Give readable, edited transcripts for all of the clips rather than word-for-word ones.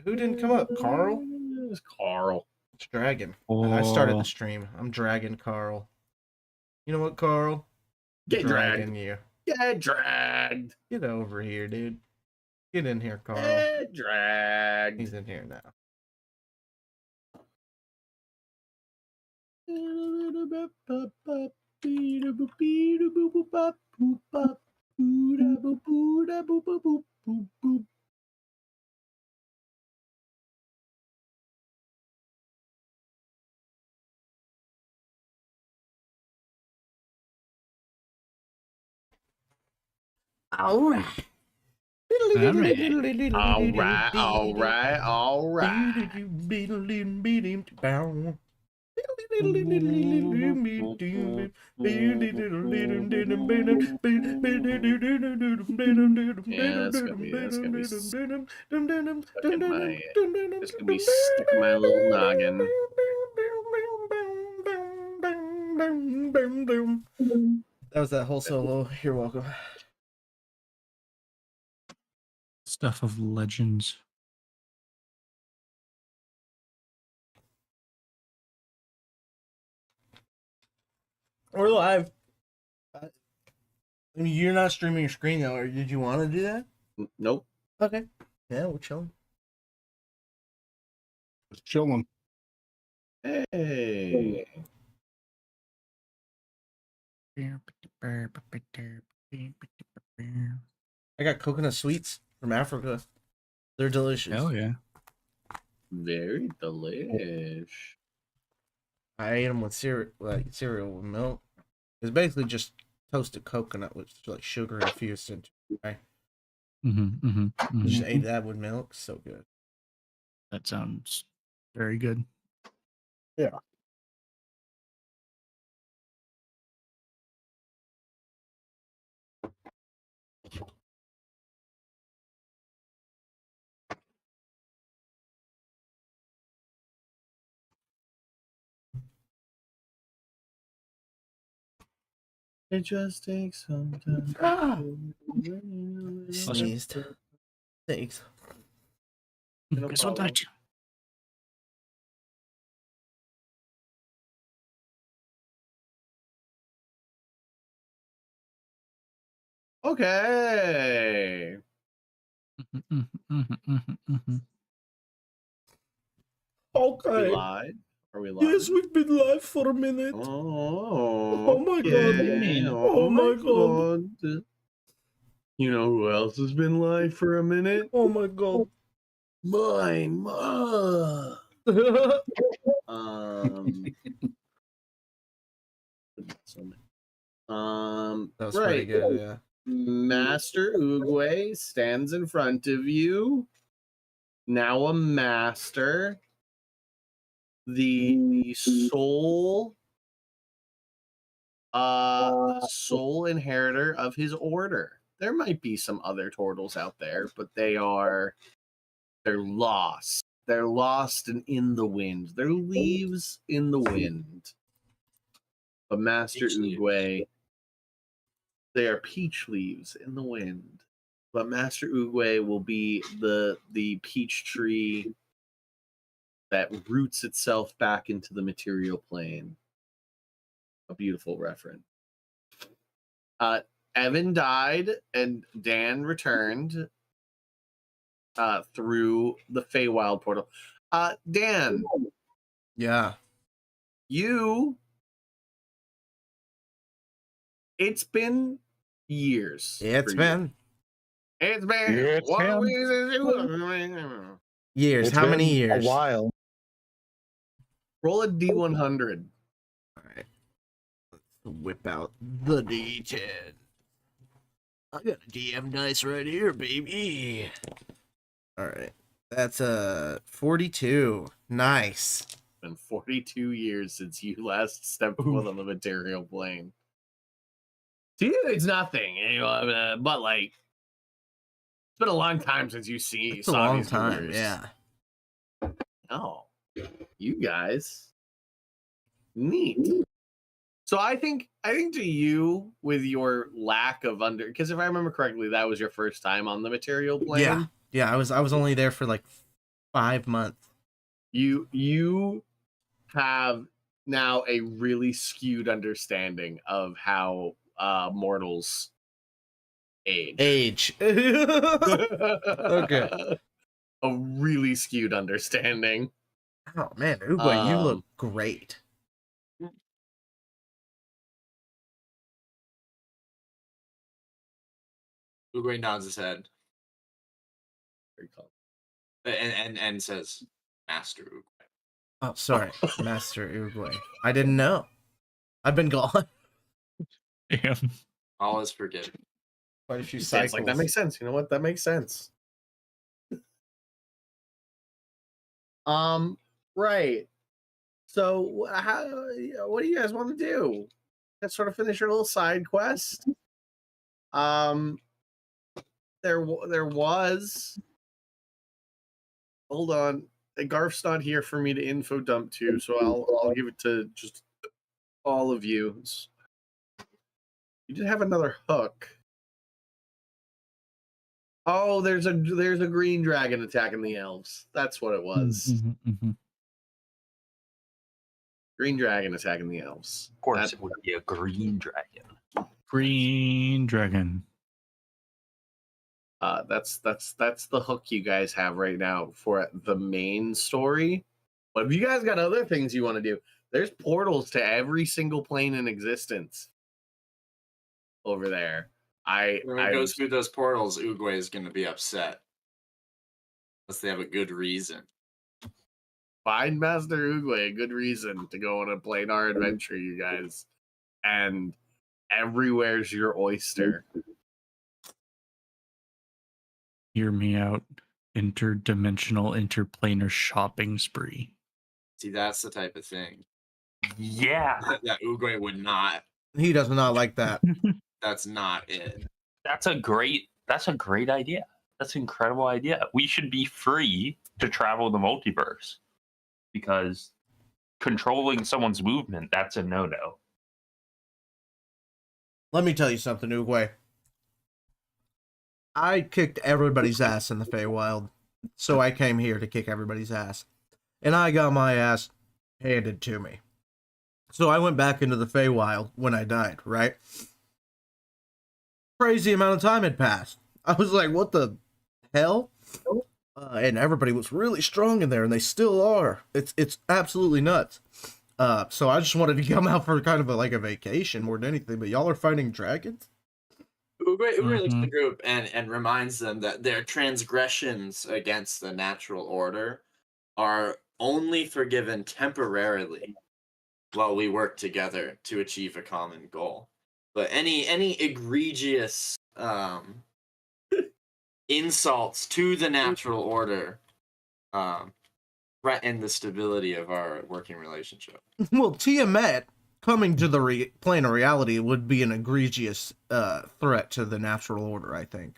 Who didn't come up? Carl? It's Carl. It's Dragon. I started the stream. I'm Dragon Carl. You know what, Carl? Get Dragging dragged. you. Get dragged. Get over here, dude. Get in here, Carl. Get dragged. He's in here now. All right. All right. That's gonna be stuck in my little noggin. That was that whole solo. You're welcome. Stuff of legends. We're live. I mean, you're not streaming your screen though, or did you want to do that? Nope. Okay. Yeah, we're chilling. Just chilling. Hey. I got coconut sweets from Africa. They're delicious. Hell yeah. Very delish. I ate them with cereal with milk. It's basically just toasted coconut with like sugar infused into it. Right? Just ate that with milk. So good. That sounds very good. Yeah. It just takes some time. Sneezed. Thanks. Guess what that? Okay. Okay. Are we live? Are we live? Yes, we've been live for a minute. Oh my god. God. Oh my god. You know who else has been live for a minute? Oh my god. My mom. That was right. pretty good, yeah. Master Oogway stands in front of you. Now a master. The sole inheritor of his order. There might be some other turtles out there, but they're lost. They're lost and in the wind. They're leaves in the wind. But Master Oogway, they are peach leaves in the wind. But Master Oogway will be the peach tree that roots itself back into the material plane. A beautiful reference. Evan died and Dan returned through the Feywild portal. Dan. Yeah. It's been years. It's been years. How many years? A while. Roll a D100. All right. Let's whip out the D10. I got a DM dice right here, baby. All right. That's 42. Nice. It's been 42 years since you last stepped foot on the material plane. To you, it's nothing, but like, it's been a long time since you saw a long these time, movies. yeah. Oh, you guys, neat. So I think to you, with your lack of because if I remember correctly, that was your first time on the material plane. Yeah. I was only there for like 5 months. You have now a really skewed understanding of how mortals age. Okay. A really skewed understanding. Oh man, Uguay, you look great. Uguay nods his head and says, "Master Uguay." Oh, sorry, Master Uguay. I didn't know. I've been gone. Yeah. All is forgiven. Quite a few It's cycles. like that makes sense. You know what? That makes sense. Right. So, what do you guys want to do? Let's sort of finish your little side quest. There was. Hold on, Garf's not here for me to info dump to, so I'll give it to just all of you. You did have another hook. Oh, there's a green dragon attacking the elves. That's what it was. Green dragon attacking the elves. Of course, it would be a green dragon. Green dragon. That's the hook you guys have right now for the main story. But if you guys got other things you want to do, there's portals to every single plane in existence over there. When it goes through those portals, Uguay is going to be upset. Unless they have a good reason. Find Master Uguay a good reason to go on a planar adventure, you guys. And everywhere's your oyster. Hear me out. Interdimensional, interplanar shopping spree. See, that's the type of thing Yeah, that Uguay would not. He does not like that. That's not it. that's a great idea. That's an incredible idea. We should be free to travel the multiverse because controlling someone's movement, that's a no-no. Let me tell you something, Uguay. I kicked everybody's ass in the Feywild, so I came here to kick everybody's ass. And I got my ass handed to me. So I went back into the Feywild when I died, right? Crazy amount of time had passed. I was like, what the hell? And everybody was really strong in there, and they still are. It's absolutely nuts. So I just wanted to come out for kind of a vacation more than anything, but y'all are fighting dragons? Uguay looks at the group and reminds them that their transgressions against the natural order are only forgiven temporarily while we work together to achieve a common goal. But any egregious insults to the natural order threaten the stability of our working relationship. Well, Tiamat coming to the plane of reality would be an egregious threat to the natural order, I think.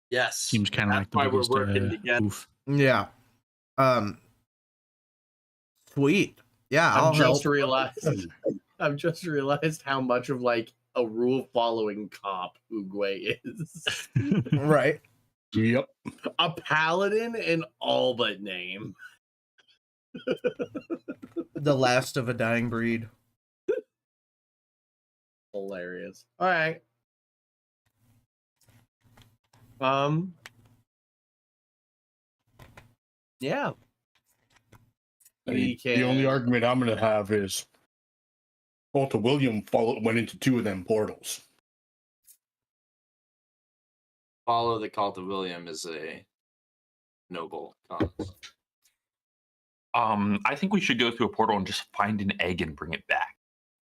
Yes. Seems kind of That's like the why we're biggest working together. oof. Yeah. Sweet. Yeah, I'll help. I've just realized how much of a rule following cop Uguay is. Right. Yep. A paladin in all but name. The last of a dying breed. Hilarious. All right. Yeah. The only argument I'm going to have is Walter William went into 2 of them portals. Follow the cult of William is a noble cause. I think we should go through a portal and just find an egg and bring it back.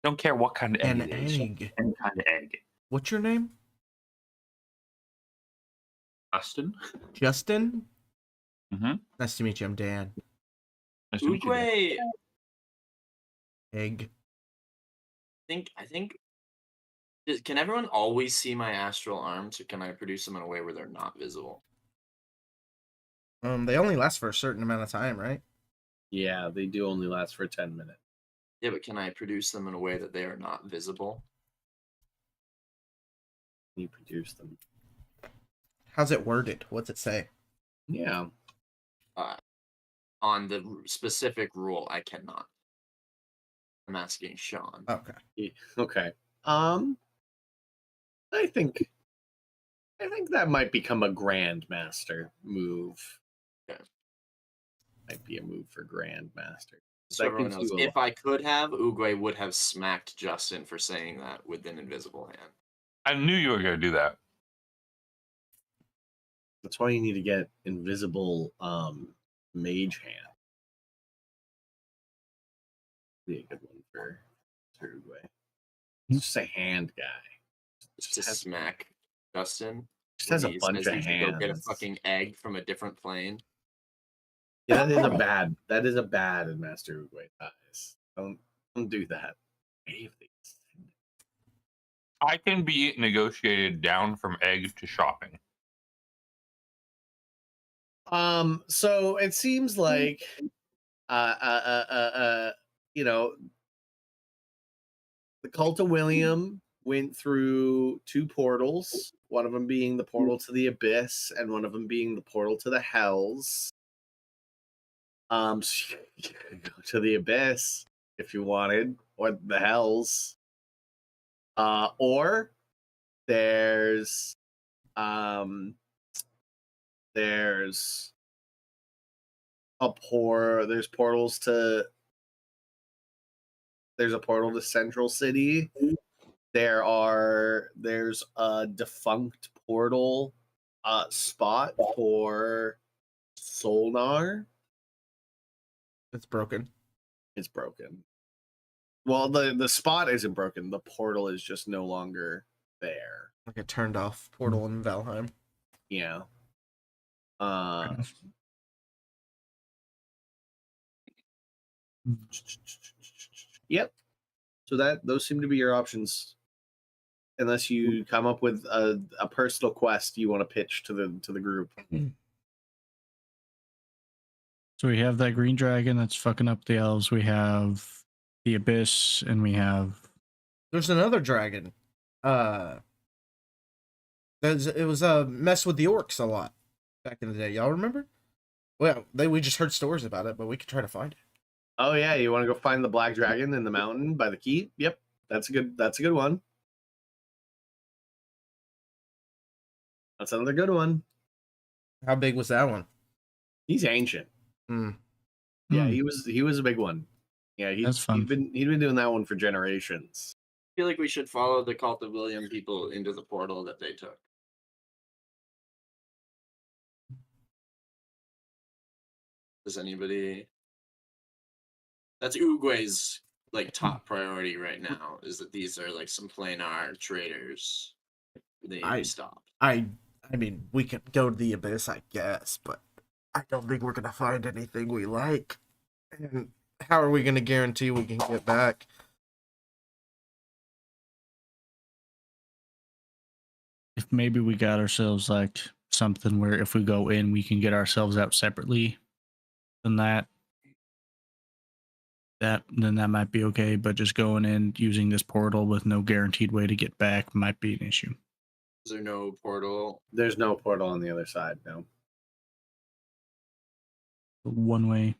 Don't care what kind of egg An it is. egg. Any kind of egg. What's your name? Justin? Justin? Mm-hmm. Nice to meet you. I'm Dan. Nice to meet you. Dan. Uguay, Egg. I think. Can everyone always see my astral arms, or can I produce them in a way where they're not visible? They only last for a certain amount of time, right? Yeah, they do only last for 10 minutes. Yeah, but can I produce them in a way that they are not visible? You produce them. How's it worded? What's it say? Yeah. On the specific rule, I cannot. I'm asking Sean. Okay. Okay. I think that might become a grandmaster move. Okay. Might be a move for grandmaster. So That everyone gives knows, you a if I could have, Uguay would have smacked Justin for saying that with an invisible hand. I knew you were going to do that. That's why you need to get invisible mage hand. Be a good one for Uruguay. Just a hand guy. Just to smack Justin. Just when has a he bunch says of he should go get a hands. fucking egg from a different plane. Yeah, that is a bad Master Uruguay ties. Don't do that. Any of these. I can be negotiated down from egg to shopping. So it seems like you know, the Cult of William went through 2 portals, one of them being the portal to the Abyss and one of them being the portal to the Hells. So you could go to the Abyss if you wanted, or the Hells. Or there's there's portals to there's a portal to Central City. There's a defunct portal spot for Solnar. It's broken. It's broken. Well, the spot isn't broken. The portal is just no longer there. Like a turned off portal in Valheim. Yeah. Yep. So those seem to be your options. Unless you come up with a personal quest you want to pitch to the group. So we have that green dragon that's fucking up the elves. We have the abyss, and we have There's another dragon. It was mess with the orcs a lot back in the day. Y'all remember? Well, we just heard stories about it, but we could try to find it. Oh yeah, you want to go find the black dragon in the mountain by the keep? Yep, that's a good one. That's another good one. How big was that one? He's ancient. Hmm. Yeah, he was a big one. Yeah, That's fun. He'd been doing that one for generations. I feel like we should follow the Cult of William people into the portal that they took. Does anybody? That's Uguay's like top priority right now. Is that these are like some planar traders. They need to be stopped. I mean, we could go to the abyss, I guess, but I don't think we're gonna find anything we like. And how are we gonna guarantee we can get back? if maybe we got ourselves like something where if we go in, we can get ourselves out separately. Then that might be okay. But just going in using this portal with no guaranteed way to get back might be an issue. Is there no portal? There's no portal on the other side, no. One way.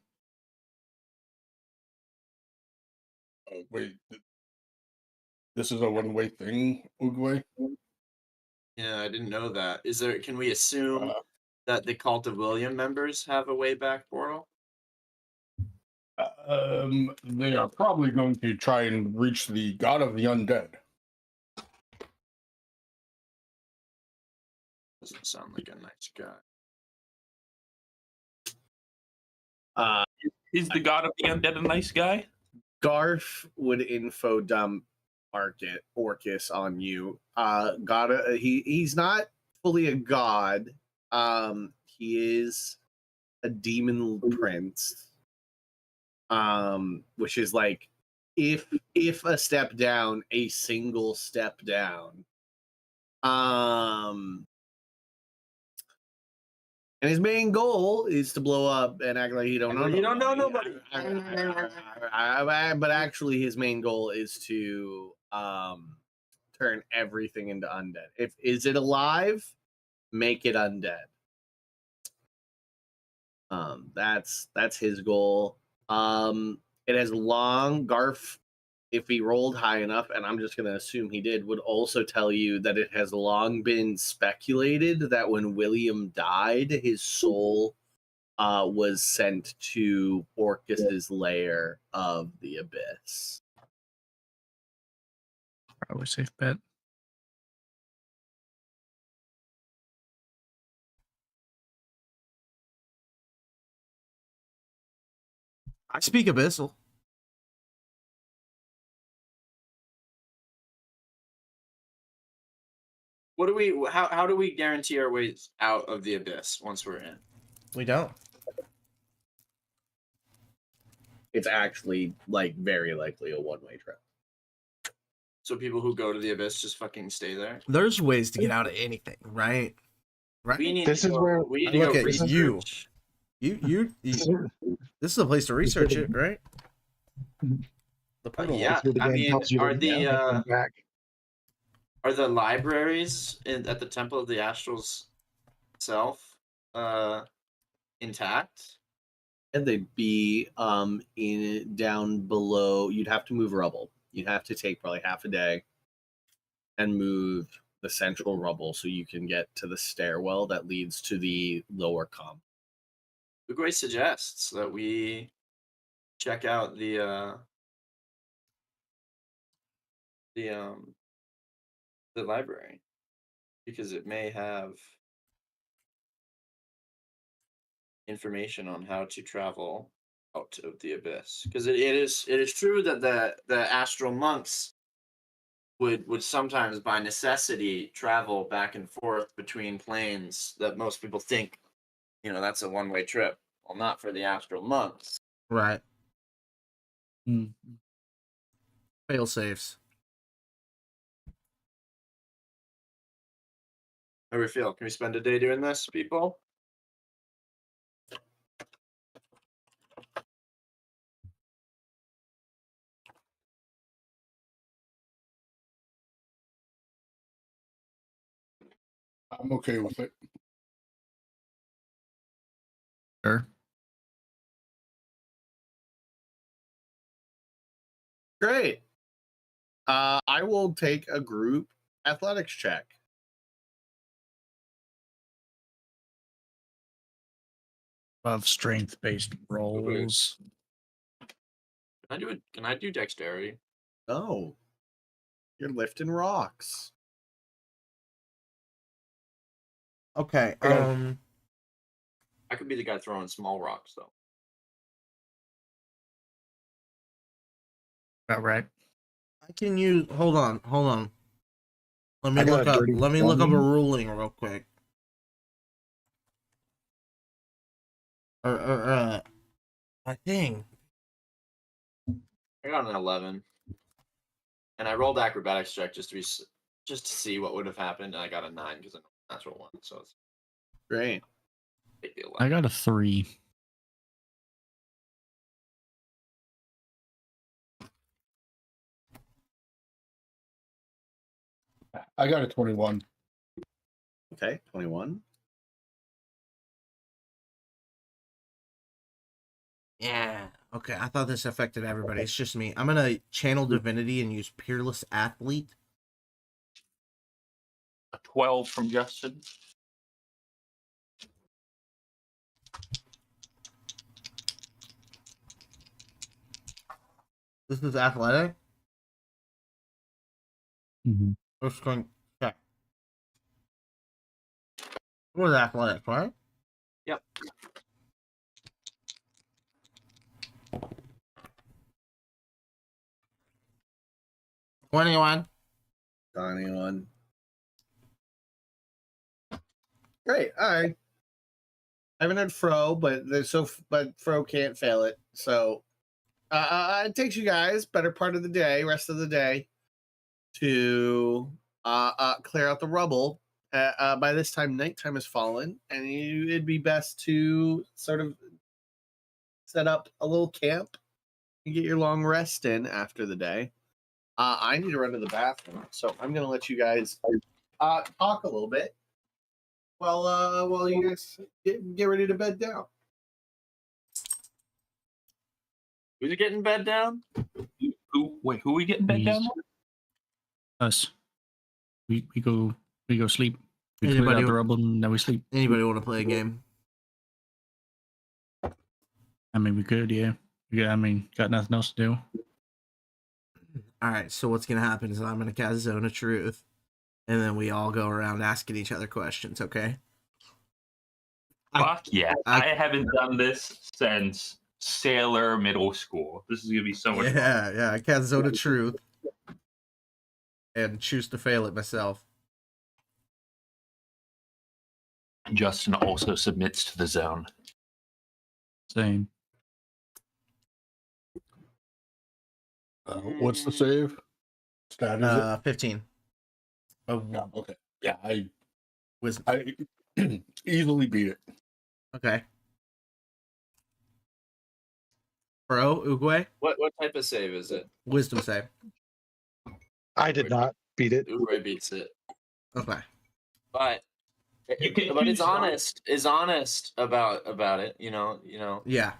Wait, this is a one-way thing, Uguay? Yeah, I didn't know that. Is there? Can we assume that the Cult of William members have a way back portal? They are probably going to try and reach the God of the Undead. Doesn't sound like a nice guy. Is the God of the Undead a nice guy? Garf would info dump Orcus on you. He's not fully a god. He is a demon prince. Which is like if a step down, a single step down. And his main goal is to blow up and act like he don't know. You don't know nobody. But actually, his main goal is to turn everything into undead. If is it alive, make it undead. That's his goal. It has long Garf. If he rolled high enough, and I'm just going to assume he did, would also tell you that it has long been speculated that when William died, his soul was sent to Orcus's lair of the abyss. Probably safe bet. I speak Abyssal. What do we? How do we guarantee our ways out of the abyss once we're in? We don't. It's actually like very likely a one-way trip. So people who go to the abyss just fucking stay there. There's ways to get out of anything, right? Right. We need This to is go, where- we need to Look go at research. you. This is a place to research it, right? The portal. Yeah, Through the I game mean, tells you to are the come back. are the libraries at the Temple of the Astrals itself intact? And they'd be in down below. You'd have to move rubble. You'd have to take probably half a day and move the central rubble so you can get to the stairwell that leads to the lower comp. Uguay suggests that we check out the library because it may have information on how to travel out of the abyss. Because it is true that the astral monks would sometimes by necessity travel back and forth between planes that most people think, that's a one-way trip. Well, not for the astral monks. Right. Mm. Fail safes. How do we feel? Can we spend a day doing this, people? I'm okay with it. Sure. Great. I will take a group athletics check. Of strength-based rolls. Can I do dexterity? Oh, you're lifting rocks. Okay. Yeah. I could be the guy throwing small rocks though. About right. I can use. Hold on. Let me I got look a up. dirty Let me look up a 20. ruling real quick. My thing. I got an 11, and I rolled acrobatics check just to see what would have happened, and I got a 9 because I'm a natural one, so it's Great. big deal. I got a 3. I got a 21. Okay, 21. Yeah. Okay. I thought this affected everybody. It's just me. I'm gonna channel divinity and use peerless athlete. A 12 from Justin. This is athletic. Mm-hmm. Let's go check. It was athletic, right? Yep. $21. 21. Great. All right. I haven't had Fro, but Fro can't fail it. So it takes you guys better part of the day, rest of the day, to clear out the rubble. by this time, nighttime has fallen, and it'd be best to sort of set up a little camp and get your long rest in after the day. I need to run to the bathroom, so I'm going to let you guys talk a little bit while you guys get ready to bed down. Who's getting bed down? Who are we getting bed down? Us. We go sleep. We clear Anybody- out the rubble and then we sleep. Anybody want to play a game? I mean, we could, yeah. I mean, got nothing else to do. All right, so what's going to happen is I'm going to cast Zone of Truth, and then we all go around asking each other questions, okay? Fuck yeah. I- I haven't done this since Sailor Middle School. This is going to be so much fun. Yeah, I cast Zone of Truth and choose to fail it myself. Justin also submits to the zone. Same. What's the save? Stat is it? 15. Yeah, okay. Yeah, Wisdom. I easily beat it. Okay. Bro, Uguay, What type of save is it? Wisdom save. I did not beat it. Uruguay beats it, Okay. but You can but choose it's honest about it. You know. Yeah.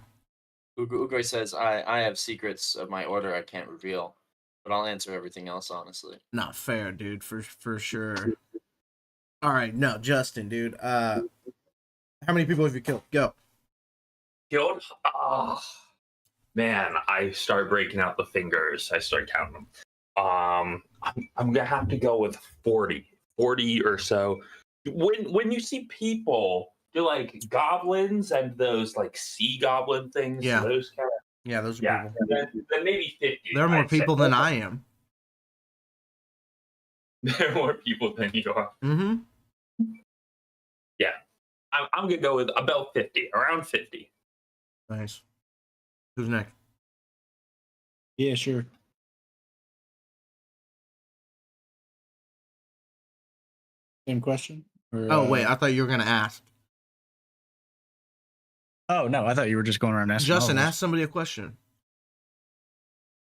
Uruguay says, I have secrets of my order I can't reveal, but I'll answer everything else honestly. Not fair, dude, for sure. All right, no, Justin, dude. How many people have you killed? Go. Killed? Oh, man, I start breaking out the fingers. I start counting them. I'm gonna have to go with 40 or so. When you see people, they're like goblins and those like sea goblin things. Yeah. Those kind of, Yeah, those are yeah. people. Then maybe 50. There are more I'd say. people than I am. There are more people than you are. Mm-hmm. I'm gonna go with about 50, around 50. Nice. Who's next? Yeah, sure. Same question? Or, Oh, wait, I thought you were going to ask. Oh, no, I thought you were just going around asking. Justin, all of us. ask somebody a question.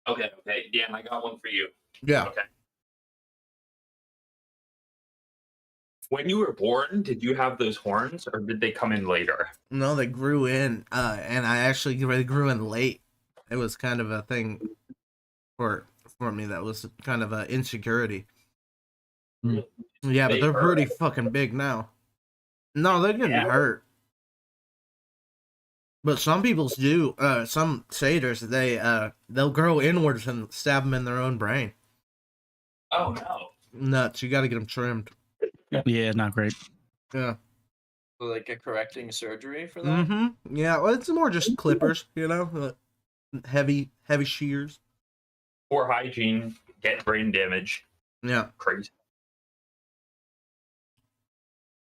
Okay, Dan, I got one for you. Yeah. Okay. When you were born, did you have those horns, or did they come in later? No, they grew in, and I actually they grew in late. It was kind of a thing for me that was kind of an insecurity. Hmm. Yeah, but They they're hurt. pretty fucking big now. No, they didn't Yeah. hurt. But some people's do. Some satyrs, they'll grow inwards and stab them in their own brain. Oh no. Nuts! You got to get them trimmed. Yeah, not great. Yeah. So, like a correcting surgery for that. Mm-hmm. Yeah. Well, it's more just clippers, you know, heavy shears. Poor hygiene, get brain damage. Yeah. Crazy.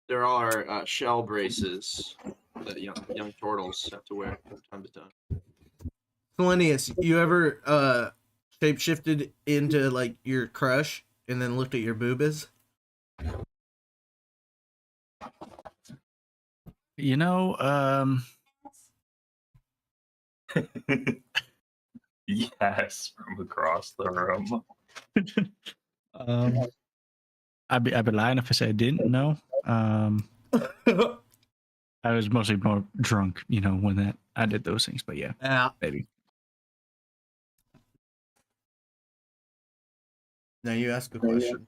There are shell braces that young turtles have to wear from time to time. Selenius, you ever shapeshifted into like your crush and then looked at your boobas? You know, Yes, from across the room. I'd be lying if I said I didn't know. I was mostly more drunk, you know, when I did those things. But yeah, Yeah. maybe. Now you ask a question.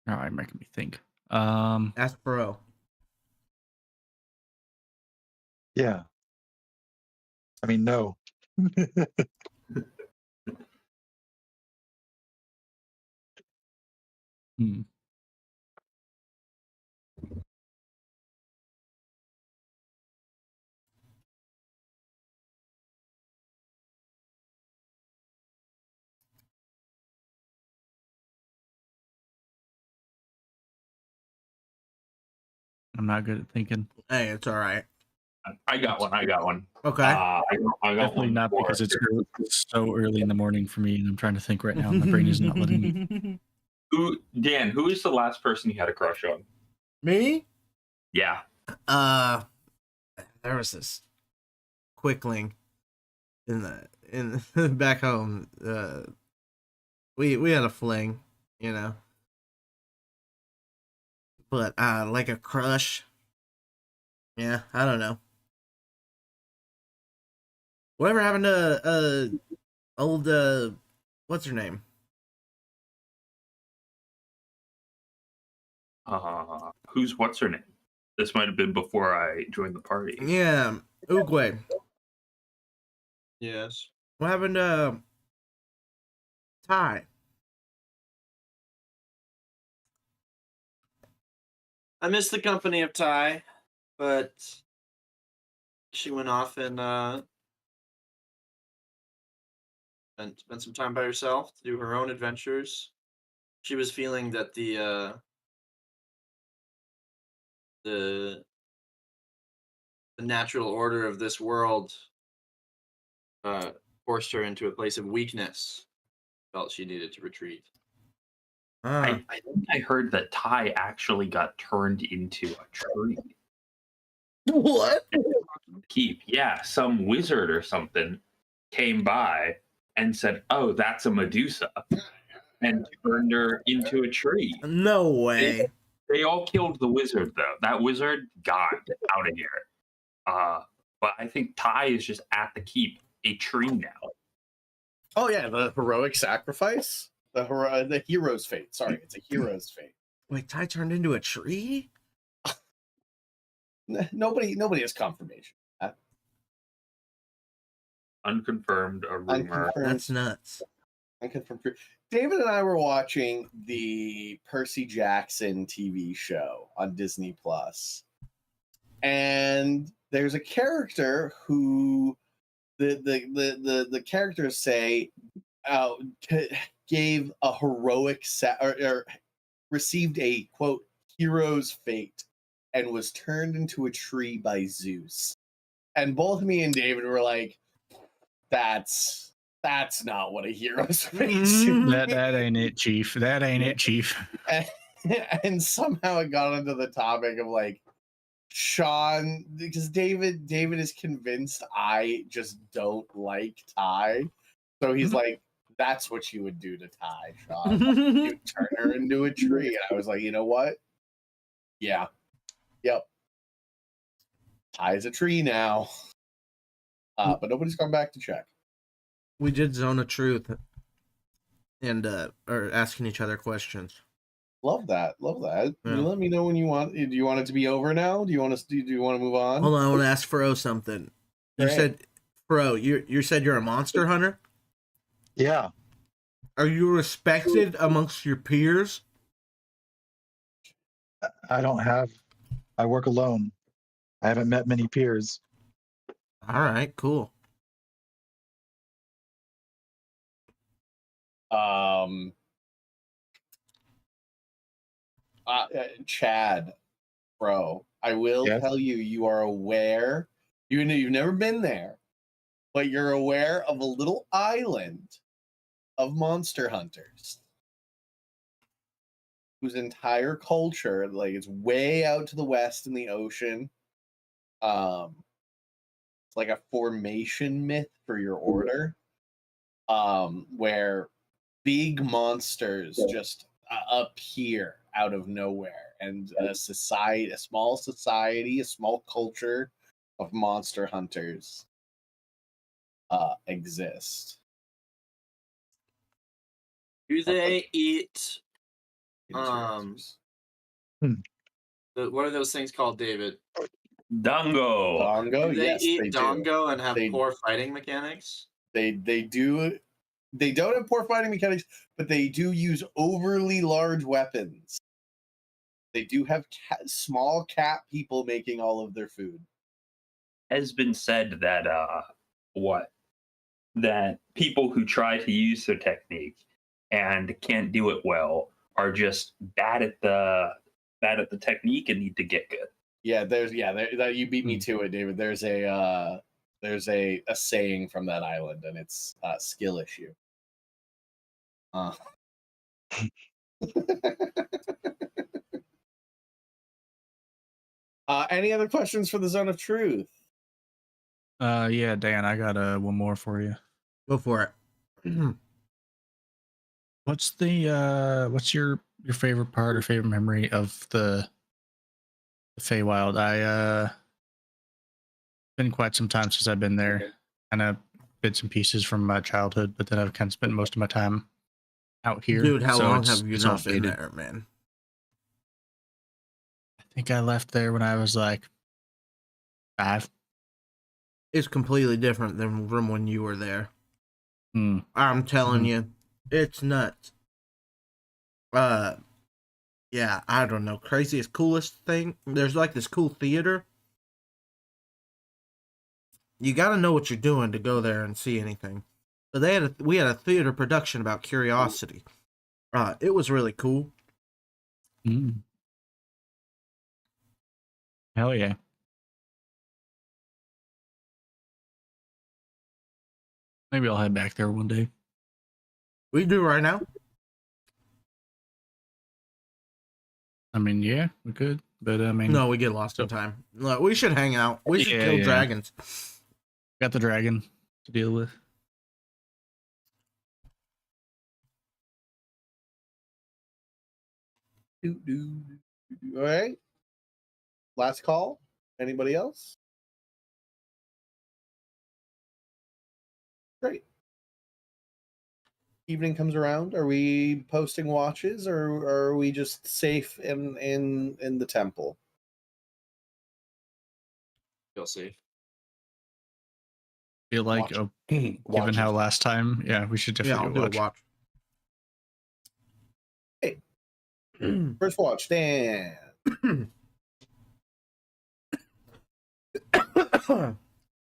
All right, making me think. Ask bro. Yeah. I mean, no. Hmm. I'm not good at thinking. Hey, it's all right. I got one. Okay. I got Definitely one not for- because it's so early in the morning for me, and I'm trying to think right now, and my brain is not letting me. Dan, who is the last person you had a crush on? Me? Yeah. There was this quickling in back home. We had a fling, you know. But like a crush. Yeah, I don't know. Whatever happened to old what's her name? What's her name? This might have been before I joined the party. Yeah, Oogway. Yes. What happened to Ty? I miss the company of Ty, but she went off and spent some time by herself to do her own adventures. She was feeling that the natural order of this world forced her into a place of weakness. Felt she needed to retreat. I think I heard that Ty actually got turned into a tree. What? Keep. Yeah, some wizard or something came by and said, "Oh, that's a Medusa," and turned her into a tree. No way. They all killed the wizard though. That wizard got out of here. But I think Ty is just at the keep, a tree now. Oh yeah, the heroic sacrifice, the hero's fate. Sorry, it's a hero's fate. Wait, Ty turned into a tree? Nobody has confirmation. Unconfirmed, a rumor. Unconfirmed. That's nuts. Unconfirmed. David and I were watching the Percy Jackson TV show on Disney Plus, and there's a character who the characters say gave a heroic or received a quote hero's fate and was turned into a tree by Zeus. And both me and David were like, that's not what a hero's fate should be. That ain't it, Chief. That ain't it, Chief. And somehow it got into the topic of like Sean, because David is convinced I just don't like Ty. So he's like, that's what you would do to Ty, Sean. You turn her into a tree. And I was like, you know what? Yeah. Yep. Ty's a tree now. But nobody's come back to check. We did Zone of Truth and are asking each other questions. Love that. Yeah. You let me know when you want. Do you want it to be over now? Do you want to move on? Hold on, I want to ask Fro something. You Great. said, Fro, you said you're a monster hunter? Yeah. Are you respected amongst your peers? I work alone. I haven't met many peers. All right, cool. Chad, bro, I will Yes? tell you, you are aware. You've never been there, but you're aware of a little island of monster hunters whose entire culture, like, it's way out to the west in the ocean. It's like a formation myth for your order, where big monsters just appear out of nowhere, and a small society, a small culture of monster hunters exist. Do they eat What what are those things called, David? Dango. Dongo? Do they Yes, eat they dongo and have They- poor fighting mechanics? do. They do. They don't have poor fighting mechanics, but they do use overly large weapons. They do have small cat people making all of their food. Has been said that that people who try to use their technique and can't do it well are just bad at the technique and need to get good. Yeah, you beat me to it, David. There's a saying from that island, and it's skill issue. Any other questions for the Zone of Truth? Yeah, Dan, I got one more for you. Go for it. What's your favorite part or favorite memory of the Feywild? Been quite some time since I've been there. Kind of bits and pieces from my childhood, but then I've kind of spent most of my time out here. Dude, how so long it's- have you it's all not been faded. there, man? I think I left there when I was like 5. It's completely different than from when you were there. Hmm. I'm telling Mhm. you, it's nuts. Yeah, I don't know. Craziest, coolest thing. There's like this cool theater. You got to know what you're doing to go there and see anything. But we had a theater production about curiosity. It was really cool. Mm. Hell yeah. Maybe I'll head back there one day. We do right now. I mean, yeah, we could, but I mean, No, we get lost in time. Look, we should hang out. We should kill dragons. got the dragon to deal with. All right. Last call. Anybody else? Great. Evening comes around. Are we posting watches, or are we just safe in the temple? Feel safe. Feel like, Watch. given Watches. how last time, yeah, we should Yeah, definitely I'll go do watch. a watch. First watch, Dan.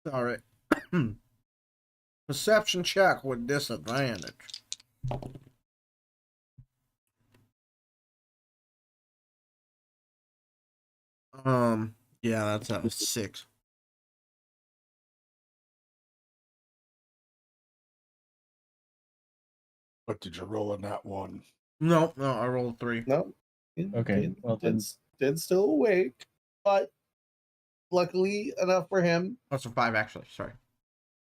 Sorry. Perception check with disadvantage. Yeah, that's a 6. What did you roll in that one? No, I rolled 3. No. Okay, well then- Did still awake, but luckily enough for him, That's a 5, actually. Sorry.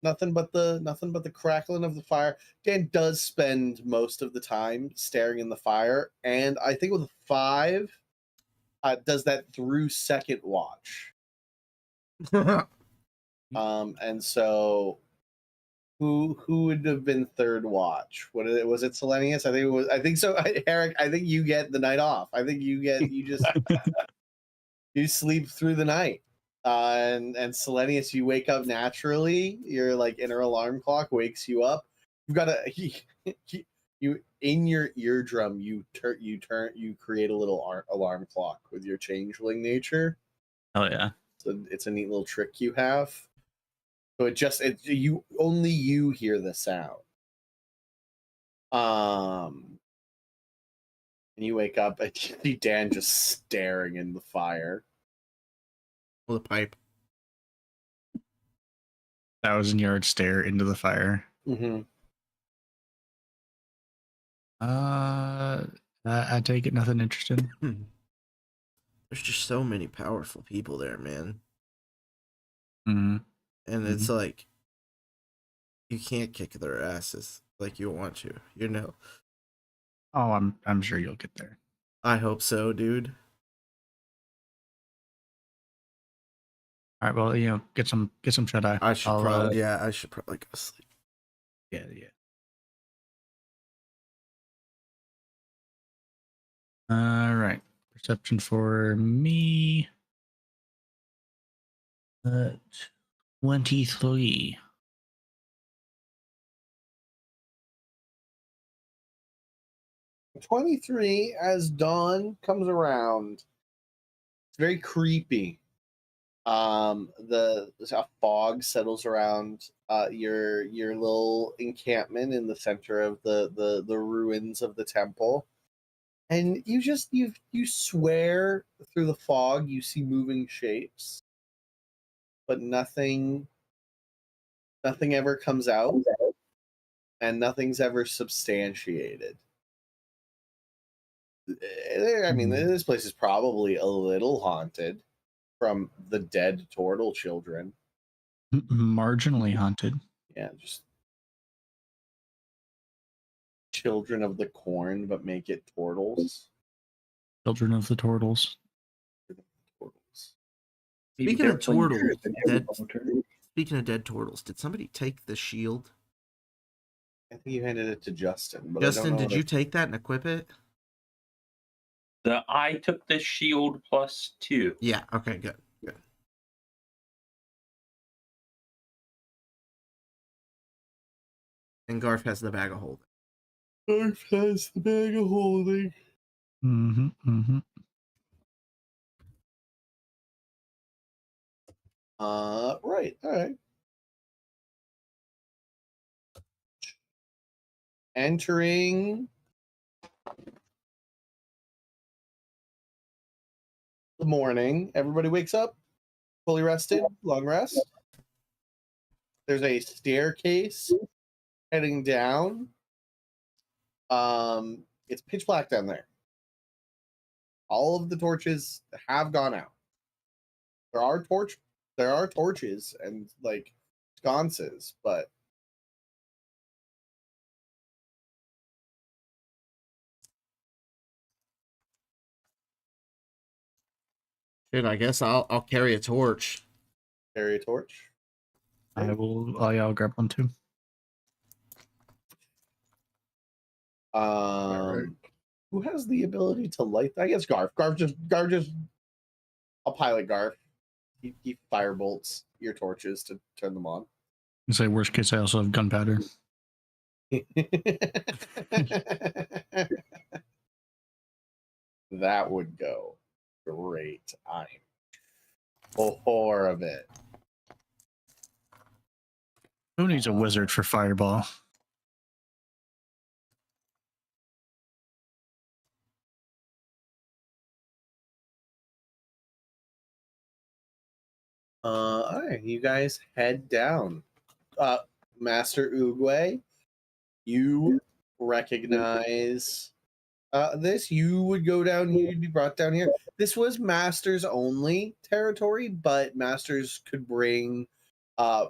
nothing but the crackling of the fire. Dan does spend most of the time staring in the fire, and I think with a 5, does that through second watch. And so who would have been third watch? Was it Selenius? I think it was. I think so. Eric, I think you get the night off. I think you just you sleep through the night. And Selenius, you wake up naturally. Your like inner alarm clock wakes you up. You've got you in your eardrum. You create a little alarm clock with your changeling nature. Oh yeah. So it's a neat little trick you have. So you only hear the sound. And you wake up and you see Dan just staring in the fire. With a pipe. 1,000-yard stare into the fire. Mm-hmm. I take it nothing interesting. There's just so many powerful people there, man. Mm-hmm. And it's like, you can't kick their asses like you want to, you know? Oh, I'm sure you'll get there. I hope so, dude. All right, well, get some shut eye. I should probably go sleep. Yeah. All right. Perception for me. 23. '23 as dawn comes around. It's very creepy. The fog settles around your little encampment in the center of the ruins of the temple, and you swear through the fog you see moving shapes, but nothing ever comes out, and nothing's ever substantiated. I mean, Hmm. this place is probably a little haunted from the dead turtle children. Marginally haunted. Yeah, just children of the corn, but make it turtles. Children of the Turtles. Turtles. Speaking of turtles, dead. Turtle. Speaking of dead turtles, did somebody take the shield? I think you handed it to Justin, but Justin, I don't know did you take that and equip it? I took the shield +2. Yeah. Okay. Good. Good. And Garf has the bag of holding. Garf has the bag of holding. Mm-hmm. Mm-hmm. Right. All right. Entering the morning, everybody wakes up, fully rested, long rest. There's a staircase heading down. It's pitch black down there. All of the torches have gone out. There are torches and like sconces, but Shit, I guess I'll carry a torch. carry a torch. I'll grab one too. Who has the ability to light? I guess Garf. Garf just. I'll pilot Garf. He firebolts your torches to turn them on. And say worst case, I also have gunpowder. That would go great. I'm of it. Who needs a wizard for fireball? All right, you guys head down. Master Oogway, you recognize this. You would go down. You'd be brought down here. This was Masters only territory, but Masters could bring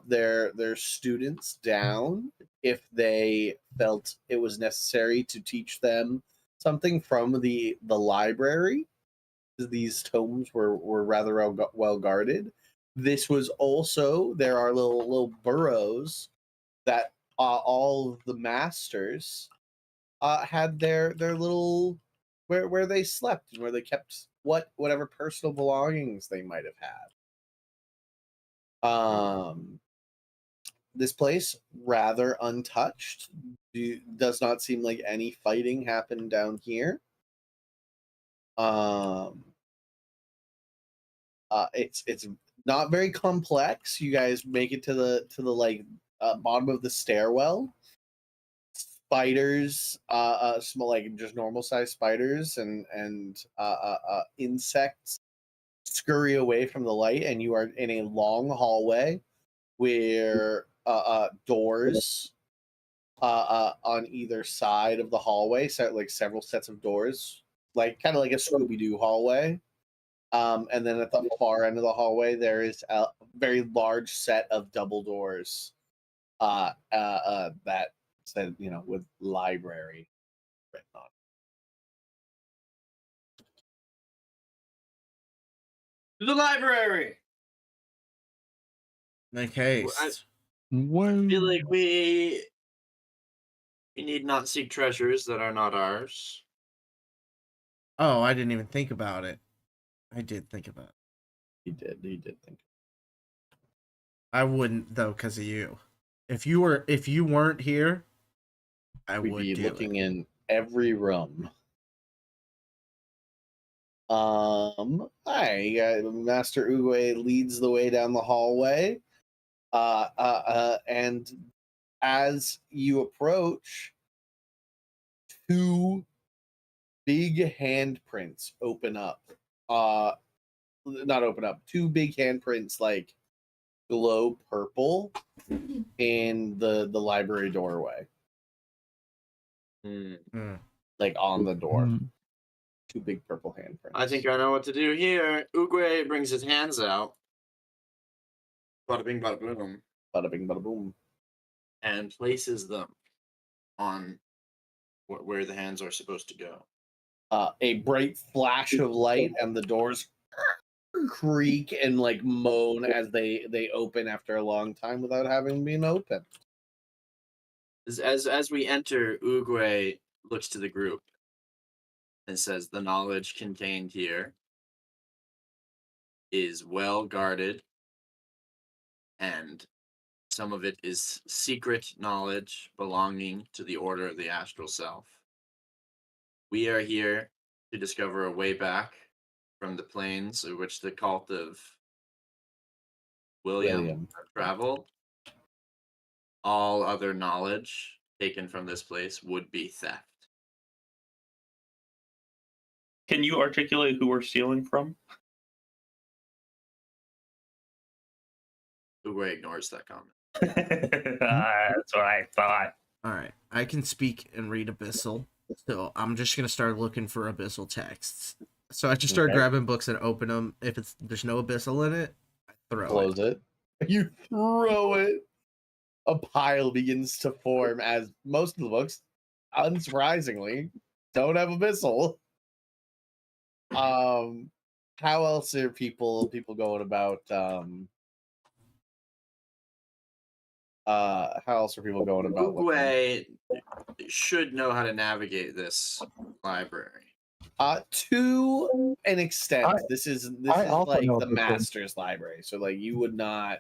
their students down if they felt it was necessary to teach them something from the library. These tomes were rather well guarded. This was also, there are little burrows that all of the masters had their little where they slept and where they kept whatever personal belongings they might have had. This place rather untouched. Does not seem like any fighting happened down here. It's not very complex. You guys make it to the like bottom of the stairwell. Spiders, small, like just normal sized spiders and insects scurry away from the light, and you are in a long hallway where doors on either side of the hallway, so like several sets of doors, like kind of like a Scooby-Doo hallway. And then at the far end of the hallway, there is a very large set of double doors that said, with library written on it. The library. Make haste. I Whoa. feel like we need not seek treasures that are not ours. Oh, I didn't even think about it. I did think about it. He did think. I wouldn't though, because of you. If you weren't here, I We'd would be do looking it. in every room. Hi, Master Uwe leads the way down the hallway. And as you approach, two big handprints open up. Not open up. Two big handprints, like glow purple, in the library doorway, Mm. like on the door. 2 big purple handprints. I think I know what to do here. Uguay brings his hands out. Bada bing, bada boom. Bada bing, bada boom. And places them on where the hands are supposed to go. A bright flash of light, and the doors creak and like moan as they open after a long time without having been opened. As we enter, Uguay looks to the group and says, "The knowledge contained here is well guarded, and some of it is secret knowledge belonging to the Order of the Astral Self. We are here to discover a way back from the plains of which the cult of William traveled. All other knowledge taken from this place would be theft." Can you articulate who we're stealing from? Uguay ignores that comment. That's what I thought. All right, I can speak and read Abyssal, so I'm just gonna start looking for Abyssal texts. So I just start grabbing books and open them. If there's no Abyssal in it, I throw Close it. You throw it. A pile begins to form as most of the books, unsurprisingly, don't have Abyssal. How else are people going about? How else are people going about? Uguay should know how to navigate this library. To an extent, this is also like know the Abyssal. master's library, so like you would not.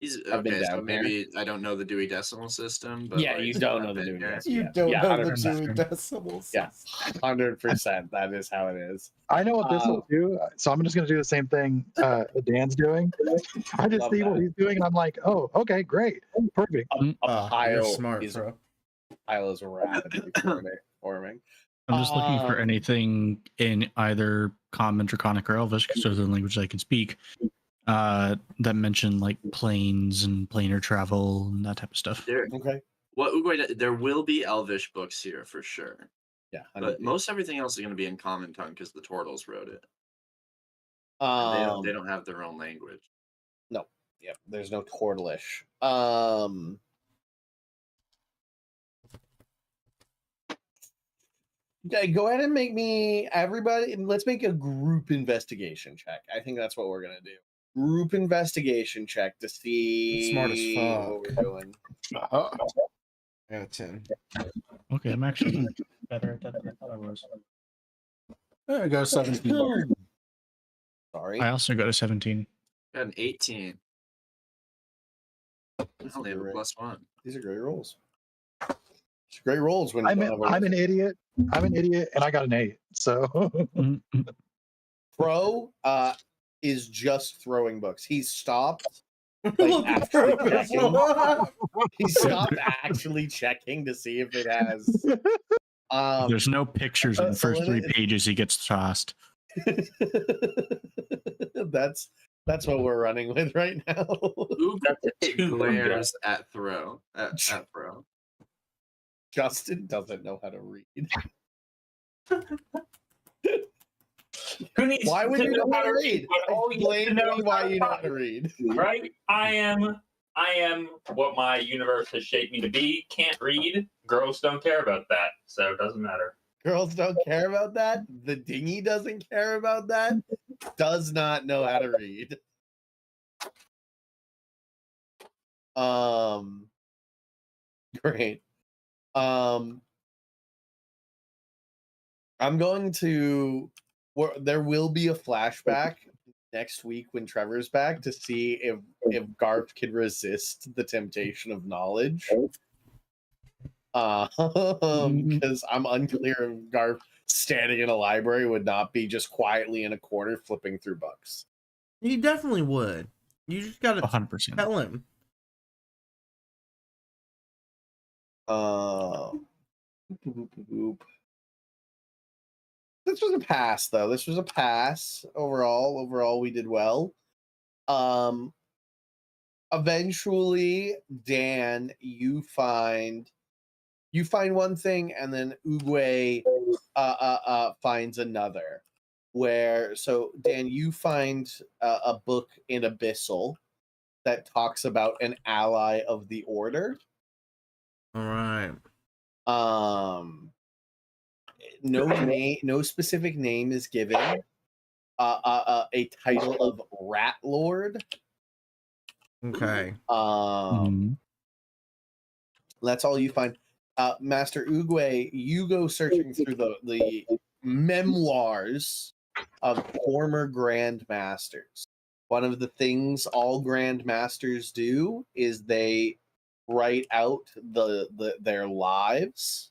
He's I've been okay, so down there. maybe I don't know the Dewey Decimal System, but Yeah, like, you don't I've know the been Dewey here. Decimal. You Yeah, don't yeah, know the 100%. Dewey Decimals. Yeah, 100%. That is how it is. I know Abyssal too, so I'm just going to do the same thing that Dan's doing. I just Love see what that. he's doing, and I'm like, oh, okay, great, perfect. A You're pile smart, is bro. pile is rapidly forming. I'm just looking for anything in either Common, Draconic, or Elvish, because those are the languages I can speak, that mention like planes and planar travel and that type of stuff. Okay. What Uguay? There will be Elvish books here for sure, Yeah. but most everything else is going to be in Common Tongue because the Turtles wrote it. They don't have their own language. No. Yep. There's no Tortlish. Okay, go ahead and make me everybody. Let's make a group investigation check. I think that's what we're gonna do. Group investigation check to see Smart as fuck. what we're doing. I got a 10. Okay, I'm actually better at that than I thought I was. I got a 17. Sorry. I also got a 17. Got an 18. I only have a Great. +1. These are great rolls. It's great rolls when I'm you don't have an idiot. I'm an idiot, and I got an 8. So Pro is just throwing books. He stopped. Like, actually checking. He stopped actually checking to see if it has. There's no pictures in the so first it 3 is- pages. He gets tossed. that's what we're running with right now. Uguay glares at Throw. At Throw. Justin doesn't know how to read. Who needs Why would to you know how to read? But all you need to Explain know to me is why how you to know how type. to read. Right? I am what my universe has shaped me to be. Can't read. Girls don't care about that, so it doesn't matter. Girls don't care about that. The dinghy doesn't care about that. Does not know how to read. Great. I'm going to. There will be a flashback next week when Trevor's back to see if Garp can resist the temptation of knowledge. Because I'm unclear if Garp standing in a library would not be just quietly in a corner flipping through books. He definitely would. You just gotta 100%. tell him. This was a pass, though. This was a pass overall. Overall, we did well. Eventually, Dan, you find one thing, and then Uguay finds another. So Dan, you find a book in Abyssal that talks about an ally of the Order. All right. No specific name is given. A title of Rat Lord. Okay. That's all you find. Master Oogway, you go searching through the memoirs of former grandmasters. One of the things all grandmasters do is they write out their lives,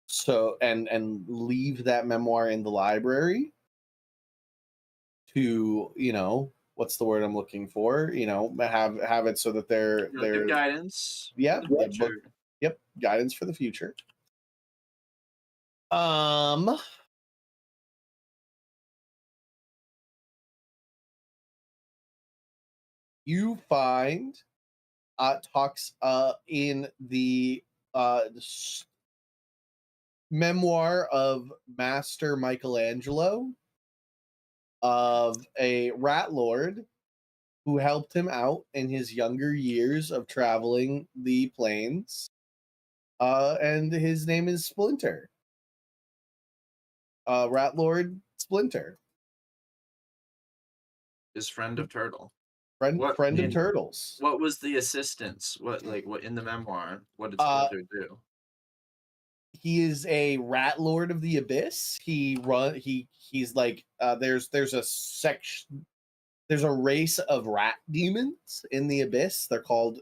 so and leave that memoir in the library to, what's the word I'm looking for? Have it so that they're guidance. Yeah, yep, guidance for the future. You find talks in the memoir of Master Michelangelo of a rat lord who helped him out in his younger years of traveling the plains. And his name is Splinter. Rat Lord Splinter. His friend of Turtle. Friend of Turtles. What was the assistance? What in the memoir? What did Splinter do? He is a rat lord of the abyss. He's like there's a section, there's a race of rat demons in the abyss. They're called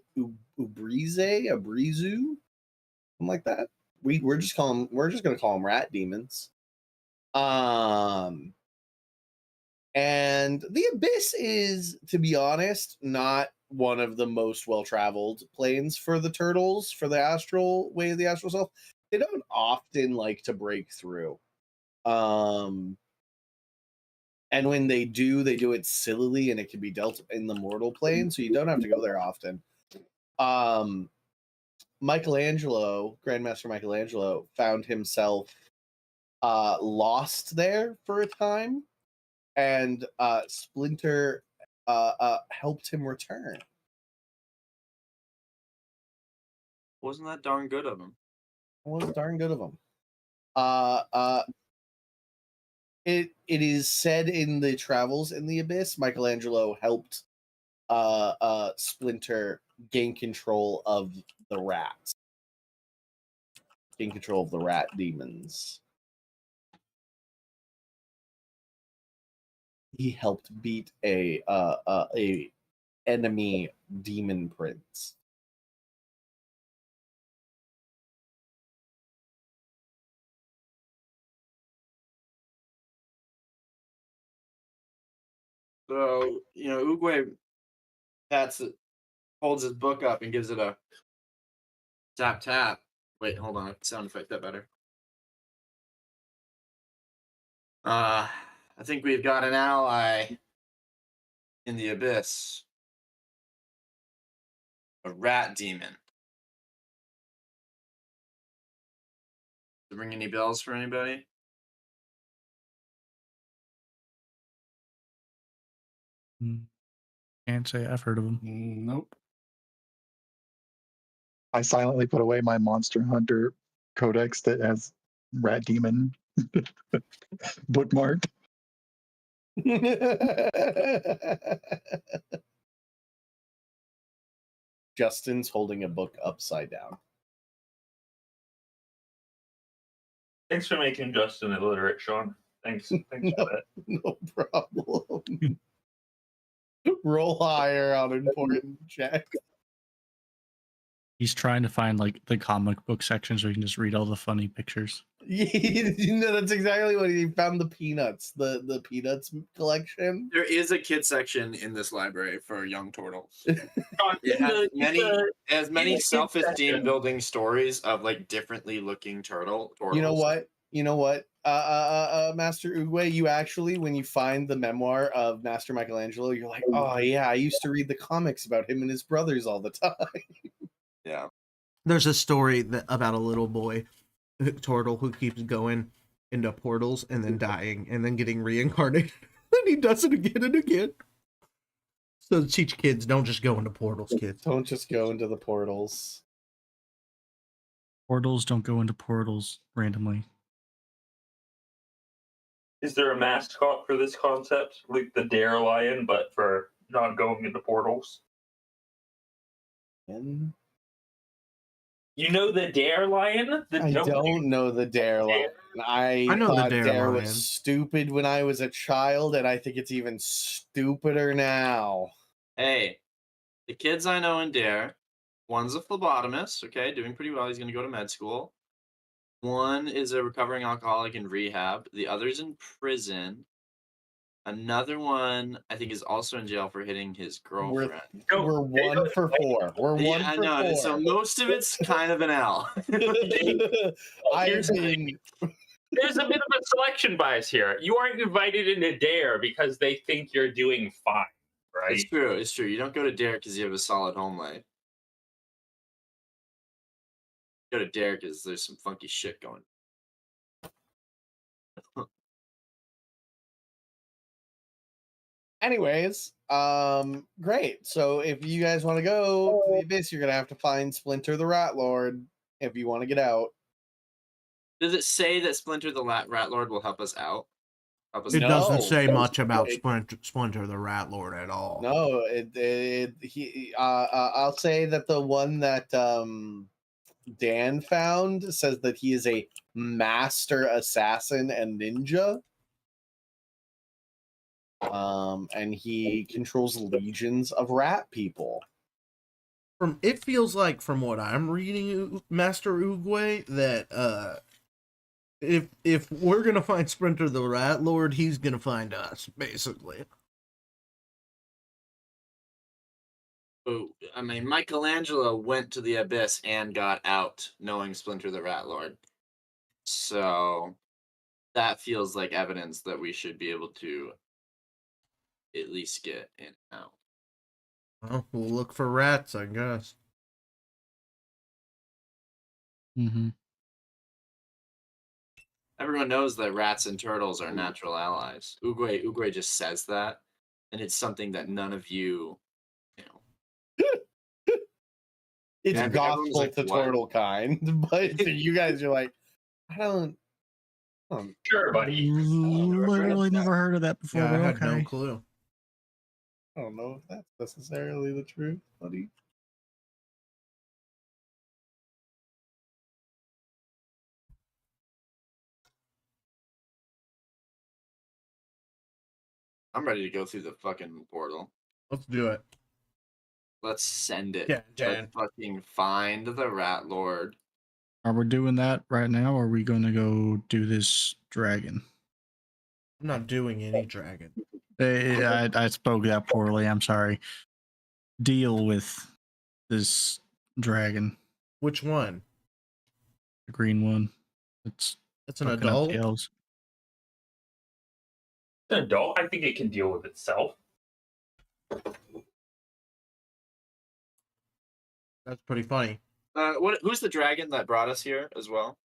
Abrizu, something like that. We're just gonna call them rat demons. And the abyss is, to be honest, not one of the most well-traveled planes for the turtles, for the astral way of the astral self. They don't often like to break through. And when they do it sillily, and it can be dealt in the mortal plane, so you don't have to go there often. Michelangelo, Grandmaster Michelangelo, found himself lost there for a time, and Splinter helped him return. Wasn't that darn good of him? It was darn good of him. It is said in the Travels in the Abyss, Michelangelo helped Splinter gain control of the rats. Gain control of the rat demons. He helped beat a enemy demon prince. So, Oogway holds his book up and gives it a tap tap. Wait, hold on, sound effect that better. I think we've got an ally in the abyss. A rat demon. Does it ring any bells for anybody? Can't say I've heard of him. Nope. I silently put away my Monster Hunter codex that has Rat Demon bookmarked. Justin's holding a book upside down. Thanks for making Justin illiterate, Sean. Thanks for that. No problem. Roll higher on important check. He's trying to find like the comic book section so he can just read all the funny pictures. That's exactly what he found. The Peanuts, the Peanuts collection. There is a kid section in this library for young turtles. Sean, It has many self-esteem building stories of like differently looking turtles. You know what? Master Oogway, you actually, when you find the memoir of Master Michelangelo, you're like, oh yeah, I used to read the comics about him and his brothers all the time. Yeah. There's a story about a little boy turtle who keeps going into portals and then dying and then getting reincarnated. And he does it again and again. So teach kids, don't just go into portals, kids. Don't just go into the portals. Portals don't go into portals randomly. Is there a mascot for this concept, like the Dare Lion, but for not going into portals? And You know the Dare Lion? I don't know the Dare Lion. I know the thought Dare Dare Lion. was stupid when I was a child, and I think it's even stupider now. Hey, the kids I know in Dare, one's a phlebotomist, okay, doing pretty well. He's going to go to med school. One is a recovering alcoholic in rehab. The other's in prison. Another one, I think, is also in jail for hitting his girlfriend. We're 1 for 4. We're 1 Yeah, I for know. 4. So most of it's kind of an L. Here's the been... There's a bit of a selection bias here. You aren't invited into Dare because they think you're doing fine, right? It's true. It's true. You don't go to Dare because you have a solid home life. You go to Dare because there's some funky shit going. Anyways, great. So if you guys want to go to the abyss, you're gonna have to find Splinter the Rat Lord if you want to get out. Does it say that Splinter the Rat Lord will help us out? It doesn't No. say much about Splinter the Rat Lord at all. No, I'll say that the one that Dan found says that he is a master assassin and ninja. And he controls legions of rat people. It feels like, from what I'm reading, Master Oogway, that if we're gonna find Splinter the Rat Lord, he's gonna find us, basically. Oh, I mean, Michelangelo went to the abyss and got out, knowing Splinter the Rat Lord. So that feels like evidence that we should be able to at least get in and out. Well, we'll look for rats, I guess. Mm-hmm. Everyone knows that rats and turtles are natural allies. Oogway just says that, and it's something that none of you know. It's Everyone's gospel like, to "What?" turtle kind, but you guys are like, I don't. Sure, buddy. Literally never heard of that before. Yeah, I but had okay. no clue. I don't know if that's necessarily the truth, buddy. I'm ready to go through the fucking portal. Let's do it. Let's send it. Yeah, Let's fucking find the Rat Lord. Are we doing that right now, or are we going to go do this dragon? I'm not doing any dragon. I spoke that poorly. I'm sorry. Deal with this dragon, Which one? the green one. It's It's an fucking up adult? the elves. An adult, I think it can deal with itself. That's pretty funny. Who's the dragon that brought us here as well?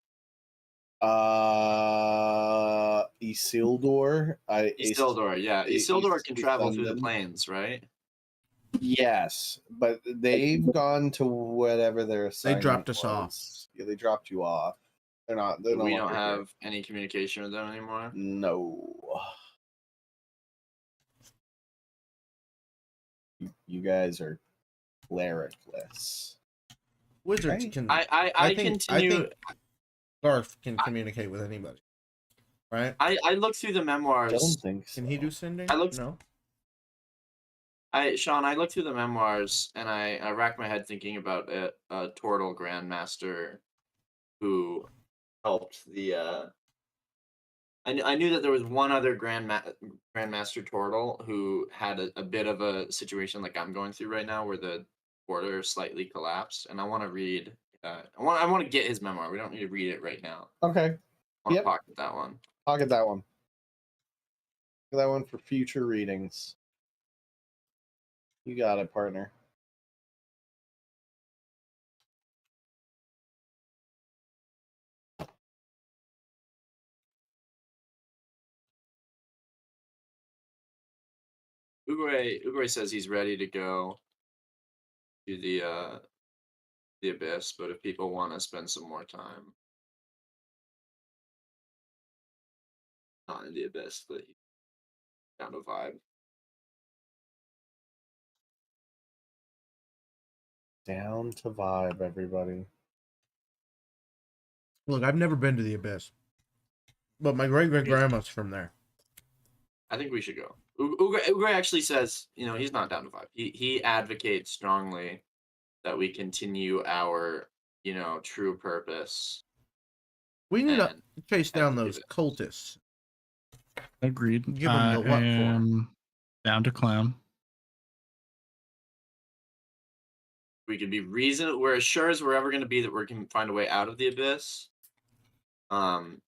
Isildur. Isildur, yeah. Isildur can travel through the plains, right? Yes, but they've gone to whatever their assignment dropped us was. off. Yeah, they dropped you off. They're not. They're no We don't longer have here. any communication with them anymore. No. You guys are clericless. Wizards Right. can. I think continue. Garth can communicate with anybody, right? I looked through the I memoirs. don't think so. Can he do sending? I looked- No. Sean, I looked through the memoirs and I racked my head thinking about a Tortle Grandmaster who helped the. I knew that there was one other Grandmaster Tortle who had a bit of a situation like I'm going through right now, where the border slightly collapsed, and I want to read. I want to get his memoir. We don't need to read it right now. Okay. I want Yep. to pocket that one. Pocket that one. Pocket that one for future readings. You got it, partner. Uguay says he's ready to go to the abyss, but if people want to spend some more time, not in the abyss, but down to vibe. Down to vibe, everybody. Look, I've never been to the abyss, but my great-great-grandma's from there. I think we should go. Uguay actually says, he's not down to vibe. He advocates strongly that we continue our, true purpose. We need to and chase down do those this. cultists. Agreed. Give 'em the what for? Down to clam. We could be reasonable. We're as sure as we're ever going to be that we can find a way out of the abyss. And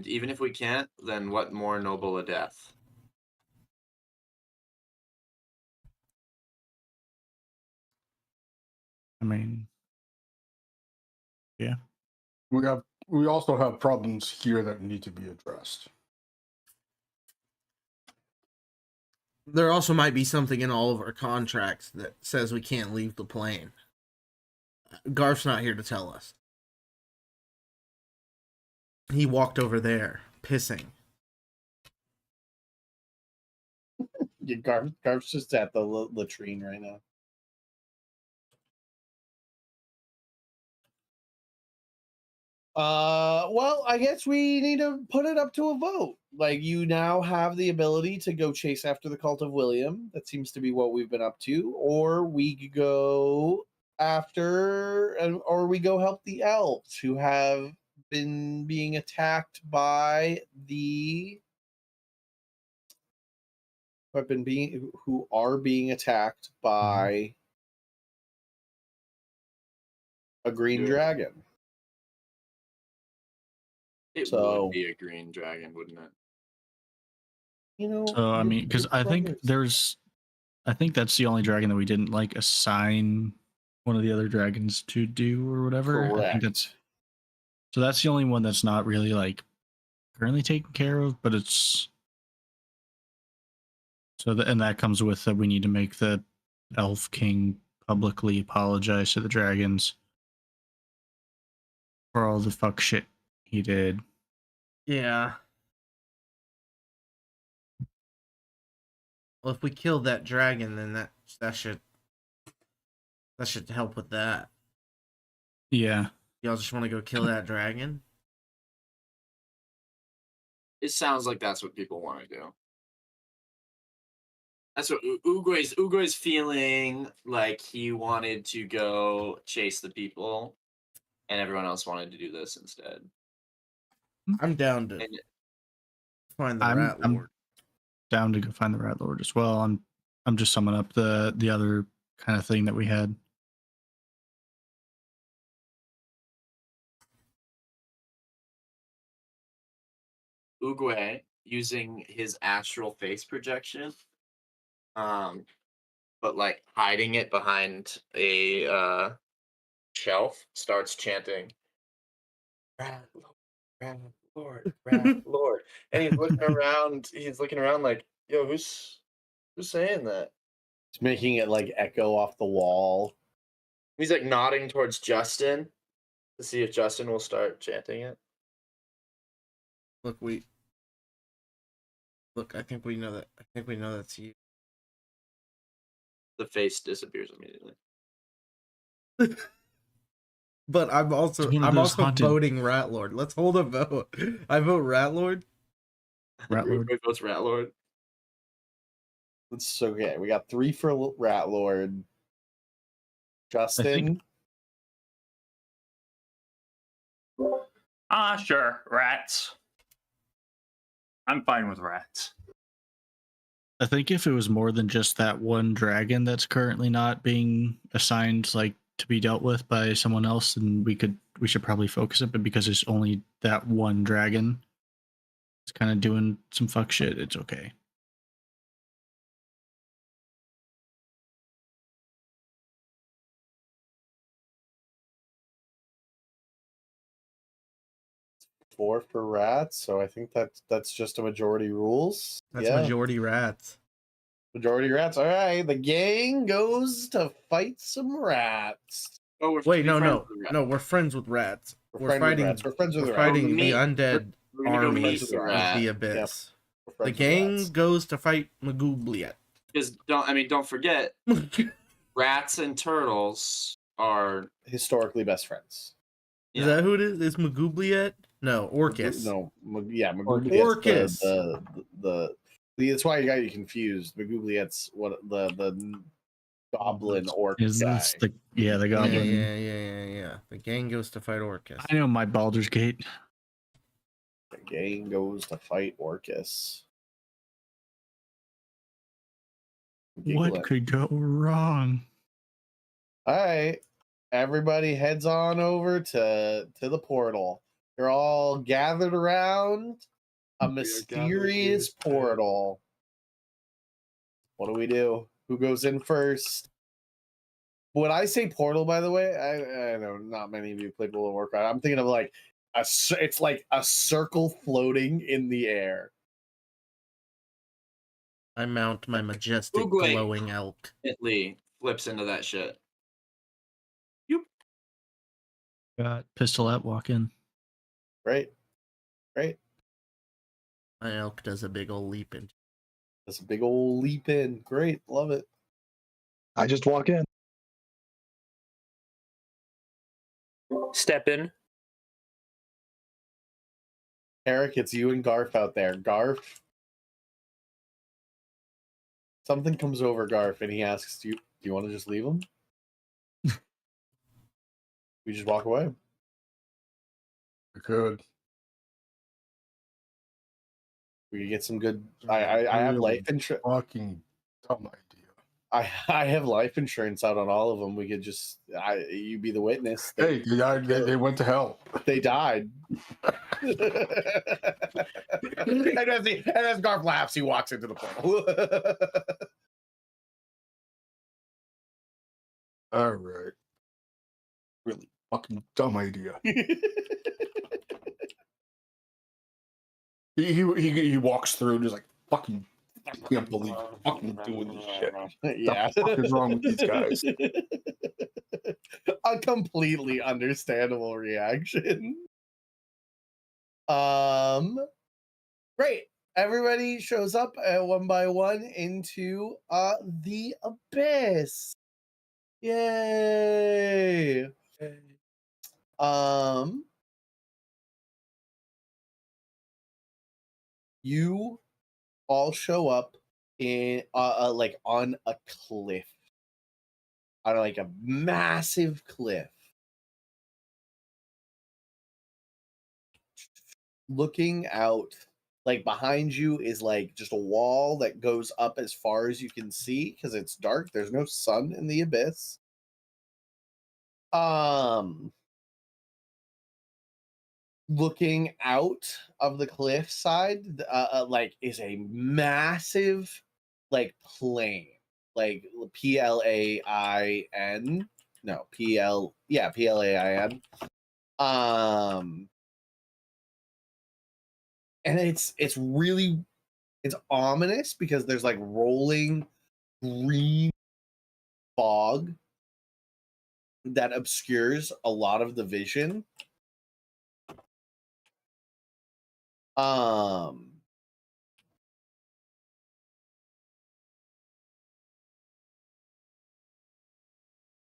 even if we can't, then what more noble a death? I mean, yeah. We also have problems here that need to be addressed. There also might be something in all of our contracts that says we can't leave the plane. Garf's not here to tell us. He walked over there, pissing. Yeah, Garf's just at the latrine right now. Well, I guess we need to put it up to a vote. Like, you now have the ability to go chase after the Cult of William. That seems to be what we've been up to. Or we go or we go help the elves who have been being attacked by who are being attacked by a green dragon. It So- would be a green dragon, wouldn't it? So I mean, because I think I think that's the only dragon that we didn't like assign one of the other dragons to do or whatever. I think that's so that's the only one that's not really like currently taken care of, but it's and that comes with that we need to make the Elf King publicly apologize to the dragons for all the fuck shit he did. Yeah. Well, if we kill that dragon, then that should help with that. Yeah. Y'all just want to go kill that dragon? It sounds like that's what people want to do. That's what Uguay's feeling like. He wanted to go chase the people, and everyone else wanted to do this instead. I'm down to And find the Rat I'm Lord. down to go find the Rat Lord as well. I'm just summing up the other kind of thing that we had. Uguay, using his astral face projection, but like hiding it behind a shelf, starts chanting, "Rat Lord, Rat Lord, Rat Lord," and he's looking around. He's looking around like, "Yo, who's saying that?" It's making it like echo off the wall. He's like nodding towards Justin to see if Justin will start chanting it. Look, I think we know that. I think we know that's you. The face disappears immediately. But I'm also voting Rat Lord. Let's hold a vote. I vote Rat Lord. Rat Lord. Uguay votes Rat Lord. It's okay. We got 3 for Rat Lord. Justin. Sure, rats. I'm fine with rats. I think if it was more than just that one dragon that's currently not being assigned like to be dealt with by someone else, then we should probably focus it. But because it's only that one dragon, it's kind of doing some fuck shit. It's okay. Four for rats, so I think that's just a majority rules. That's majority rats. Majority rats. All right, the gang goes to fight some rats. Oh, we're Wait, no, friends no, with the rat. no. We're friends with rats. We're friends with rats. We're friends with We're the rats. fighting Oh, the meet- undead We're gonna go army meet friends the with of rat. the abyss. We're The friends with gang rats. goes to fight Magoobliet. Because don't forget, rats and turtles are Historically best friends. Is that who it is? Is Magoobliet? No, Orcus. No, yeah, Orcus. Magoobliet's the that's why I got you confused. Magoobliet's what the goblin orc Is guy. this the the Yeah, goblin? yeah. The gang goes to fight Orcus. I know my Baldur's Gate. The gang goes to fight Orcus. What could go wrong? All right, everybody heads on over to the portal. You're all gathered around a mysterious portal. What do we do? Who goes in first? When I say portal, by the way, I know not many of you played World of Warcraft. I'm thinking of like it's like a circle floating in the air. I mount my majestic Oogway. glowing elk. Instantly flips into that shit. Got pistol at walk in. Right? My elk does a big old leap in. That's a big old leap in. Great, love it. I just walk in. Step in. Eric, it's you and Garf out there. Garf. Something comes over Garf and he asks, do you want to just leave him? We just walk away. I could. We could get some good. I have Really life insurance. Fucking dumb idea. I have life insurance out on all of them. We could just you be the witness. Hey, they went to hell. They died. and as Garf laughs, he walks into the portal. All right. Really fucking dumb idea. He walks through and is like, fucking, I can't believe I'm fucking doing this shit. Yeah. The fuck is wrong with these guys? A completely understandable reaction. Great. Everybody shows up one by one into the abyss. Yay. You all show up in like on a cliff. On like a massive cliff. Looking out, like behind you is like just a wall that goes up as far as you can see because it's dark. There's no sun in the abyss. Looking out of the cliff side, like is a massive like plain, like PLAIN. No, PLAIN. And it's ominous because there's like rolling green fog that obscures a lot of the vision.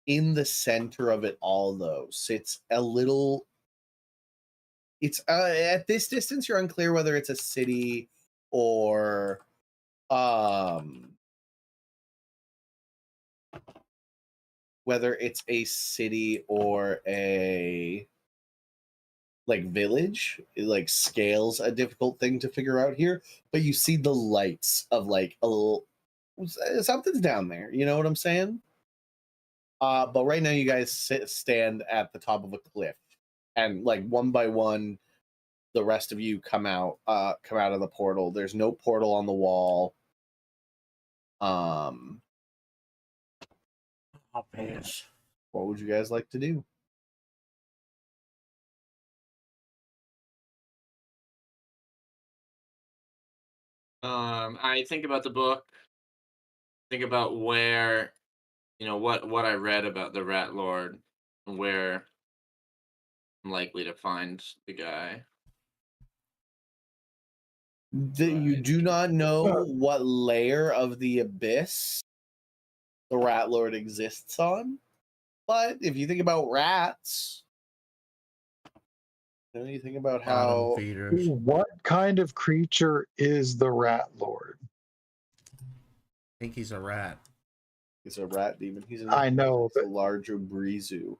In the center of it all, though, sits a little. It's at this distance, you're unclear whether it's a city or whether it's a city or a like village. It like scales a difficult thing to figure out here, but you see the lights of like a little something's down there. You know what I'm saying? But right now you guys stand at the top of a cliff, and like one by one, the rest of you come out of the portal. There's no portal on the wall. What would you guys like to do? I think about the book. think about where, what I read about the Rat Lord, and where I'm likely to find the guy. You do not know what layer of the abyss the Rat Lord exists on, but if you think about rats, you think about Bottom how feeders. What kind of creature is the Rat Lord? I think he's a rat. he's a rat demon. I know, He's but a large Obrizu.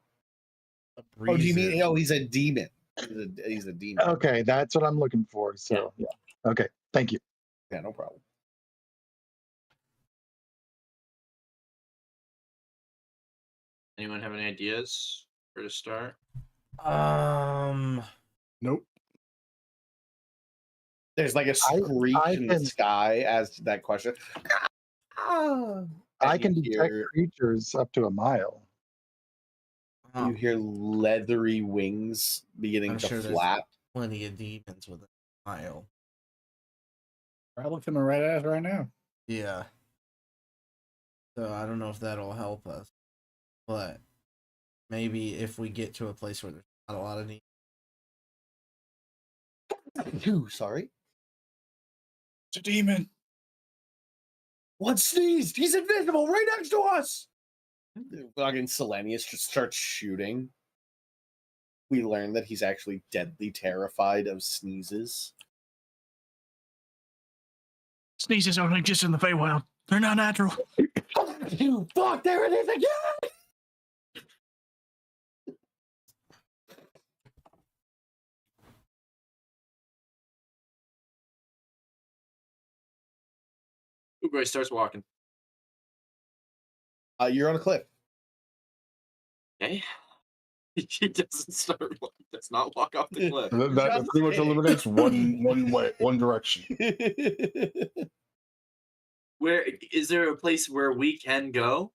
A Oh, do you mean? breezer. Oh, he's a demon. He's a demon. okay, that's what I'm looking for. So yeah. Okay, thank you. Yeah, no problem. Anyone have any ideas where to start? Nope. There's like a screech I in the can- sky as to that question. I And can you detect hear- creatures up to a mile. Oh, You hear leathery wings beginning I'm to sure there's flap. plenty of demons with a mile. I looked in the right ass right now. Yeah. So I don't know if that'll help us, but maybe if we get to a place where there's not a lot of demons. Sorry. It's a demon. One sneezed. He's invisible right next to us. Fucking Selenius just starts shooting. We learn that he's actually deadly terrified of sneezes. Sneezes only exist in the Feywild. They're not natural. You fuck! There it is again. Uber starts walking. You're on a cliff. Okay. He does not walk off the cliff. That pretty much eliminates one way, one direction. Where is there a place where we can go?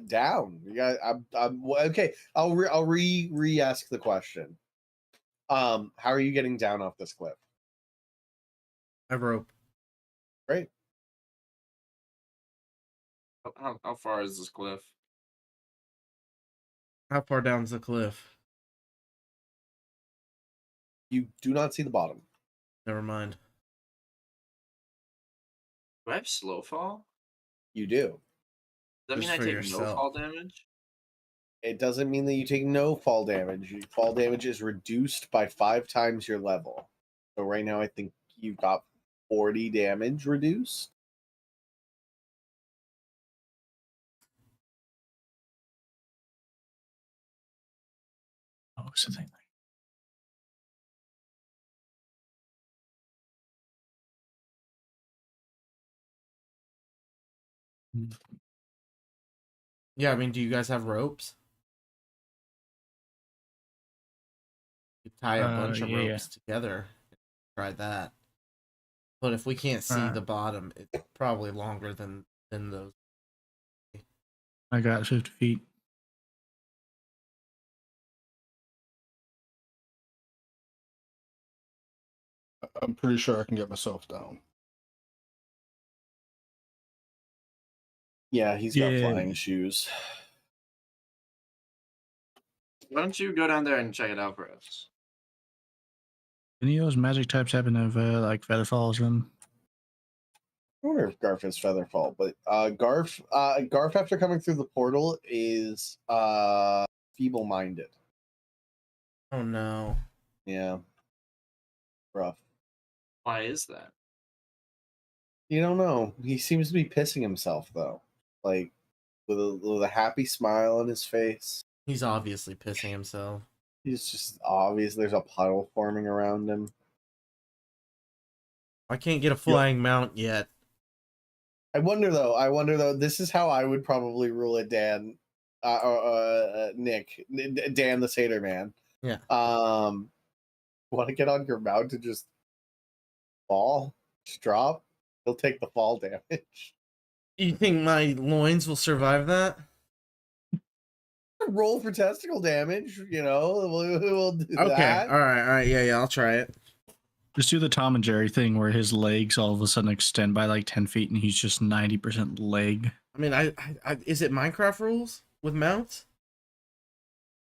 Down. You got. I'm okay. I'll re-ask the question. How are you getting down off this cliff? A rope. Great. How far is this cliff? How far down's the cliff? You do not see the bottom. Never mind. Do I have slow fall? You do. Does that mean Just I for take no yourself. fall damage? It doesn't mean that you take no fall damage. Your fall damage is reduced by 5 times your level. So right now, I think you've got 40 damage reduced. Oh, what's the thing? Yeah, I mean, do you guys have ropes? You tie a bunch of Yeah. ropes together. Try that. But if we can't see the bottom, it's probably longer than those. I got 50 feet. I'm pretty sure I can get myself down. Yeah, he's got Yeah. flying shoes. Why don't you go down there and check it out for us? Any of those magic types happen to have like feather falls in? I wonder if Garf has Featherfall, but Garf after coming through the portal is feeble-minded. Oh no. Yeah. Rough. Why is that? You don't know. He seems to be pissing himself though. Like with a happy smile on his face. He's obviously pissing himself. He's just obvious there's a puddle forming around him. I can't get a flying mount yet. I wonder though, this is how I would probably rule it, Dan. Nick. Dan the Satyr Man. Yeah. Want to get on your mount and just fall? Just drop? He'll take the fall damage. You think my loins will survive that? Roll for testicle damage, we'll do Okay. that. All right. Yeah, I'll try it. Just do the Tom and Jerry thing where his legs all of a sudden extend by like 10 feet and he's just 90% leg. I mean, I is it Minecraft rules with mounts?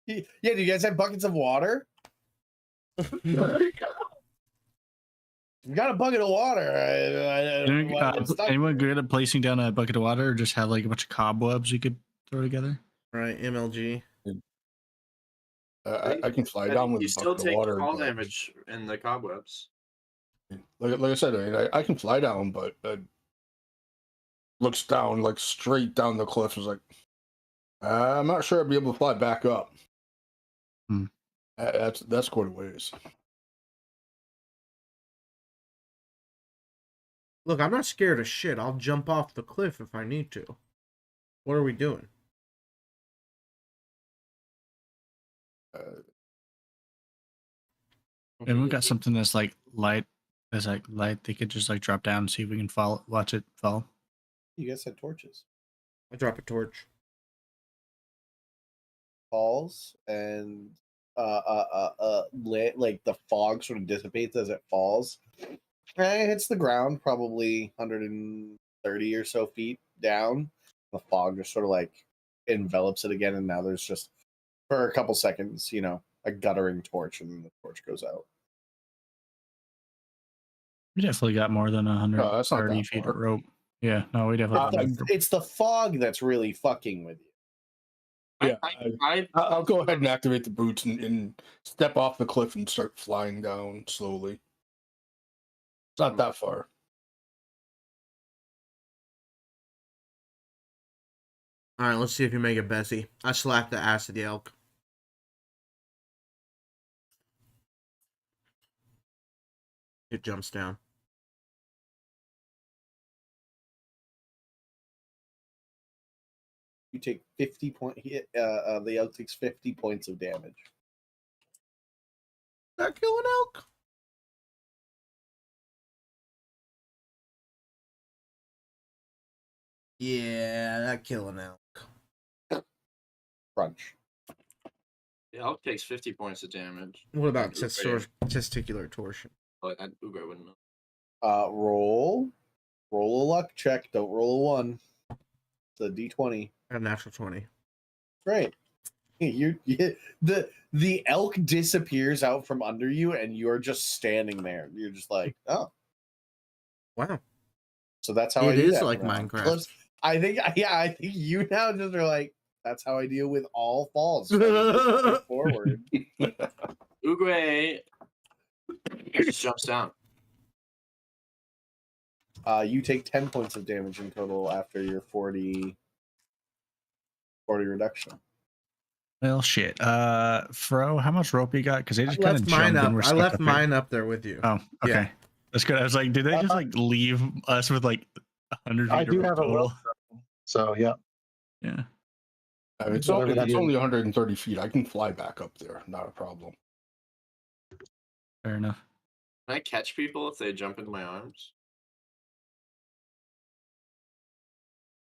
Yeah, do you guys have buckets of water? You got a bucket of water. I don't know why I'm stuck Anyone here. good at placing down a bucket of water or just have like a bunch of cobwebs you could throw together? Right, MLG. I can fly I down think with you a still bucket of take water. fall but- damage in the cobwebs. Like I said, I mean, I can fly down, but looks down like straight down the cliff. Is like, I'm not sure I'd be able to fly back up. Hmm. That's quite a ways. Look, I'm not scared of shit. I'll jump off the cliff if I need to. What are we doing? And we've got something that's like light. That's like light. They could just like drop down and see if we can fall. Watch it fall. You guys had torches. I drop a torch. Falls and like the fog sort of dissipates as it falls. And it hits the ground probably 130 or so feet down. The fog just sort of like envelops it again, and now there's just for a couple seconds, you know, a guttering torch, and then the torch goes out. We definitely got more than No, that's not 130 that feet far. of rope. Yeah, no, we definitely. It's the fog that's really fucking with you. Yeah, I'll go ahead and activate the boots and step off the cliff and start flying down slowly. It's not that far. All right, let's see if you make it, Bessie. I slapped the ass of the elk. It jumps down. You take 50 point. The elk takes 50 points of damage. That kill an elk? Yeah, that kill an elk. Crunch. The elk takes 50 points of damage. What about Like, Uber- testicular torsion? But Uber wouldn't know. Roll a luck check. Don't roll a 1. It's a d20. I got a natural 20. Great. The elk disappears out from under you, and you're just standing there. You're just like, oh, Wow. so that's how I It do is that like from now on. Minecraft. I think you now just are like, that's how I deal with all falls. Forward. Uguay just jumps down. You take 10 points of damage in total after your 40 reduction. Well, shit. Fro, how much rope you got? Because they I just kind of left mine jumped up. and we're I stuck left up here. mine up there with you. Oh, okay. Yeah. That's good. I was like, did they just like leave us with like 100 feet I of do rope have a total? rope, so yeah. Yeah. It's Whatever only, that it's is. only 130 feet. I can fly back up there. Not a problem. Fair enough. Can I catch people if they jump into my arms?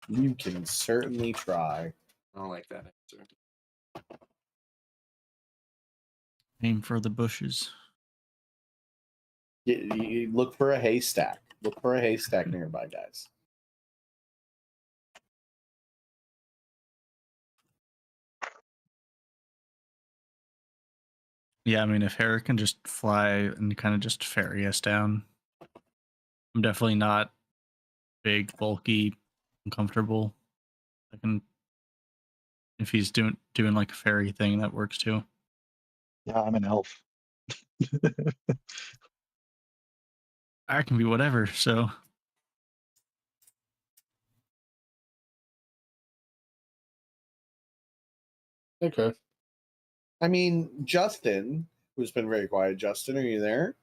You can certainly try. I don't like that answer. Aim for the bushes. You look for a haystack. Look for a haystack nearby, guys. Yeah, I mean, if Harry can just fly and kind of just ferry us down, I'm definitely not big, bulky, uncomfortable. I can, if he's doing like a ferry thing, that works too. Yeah, I'm an elf. I can be whatever. So Okay. I mean, Justin, who's been very quiet. Justin, are you there?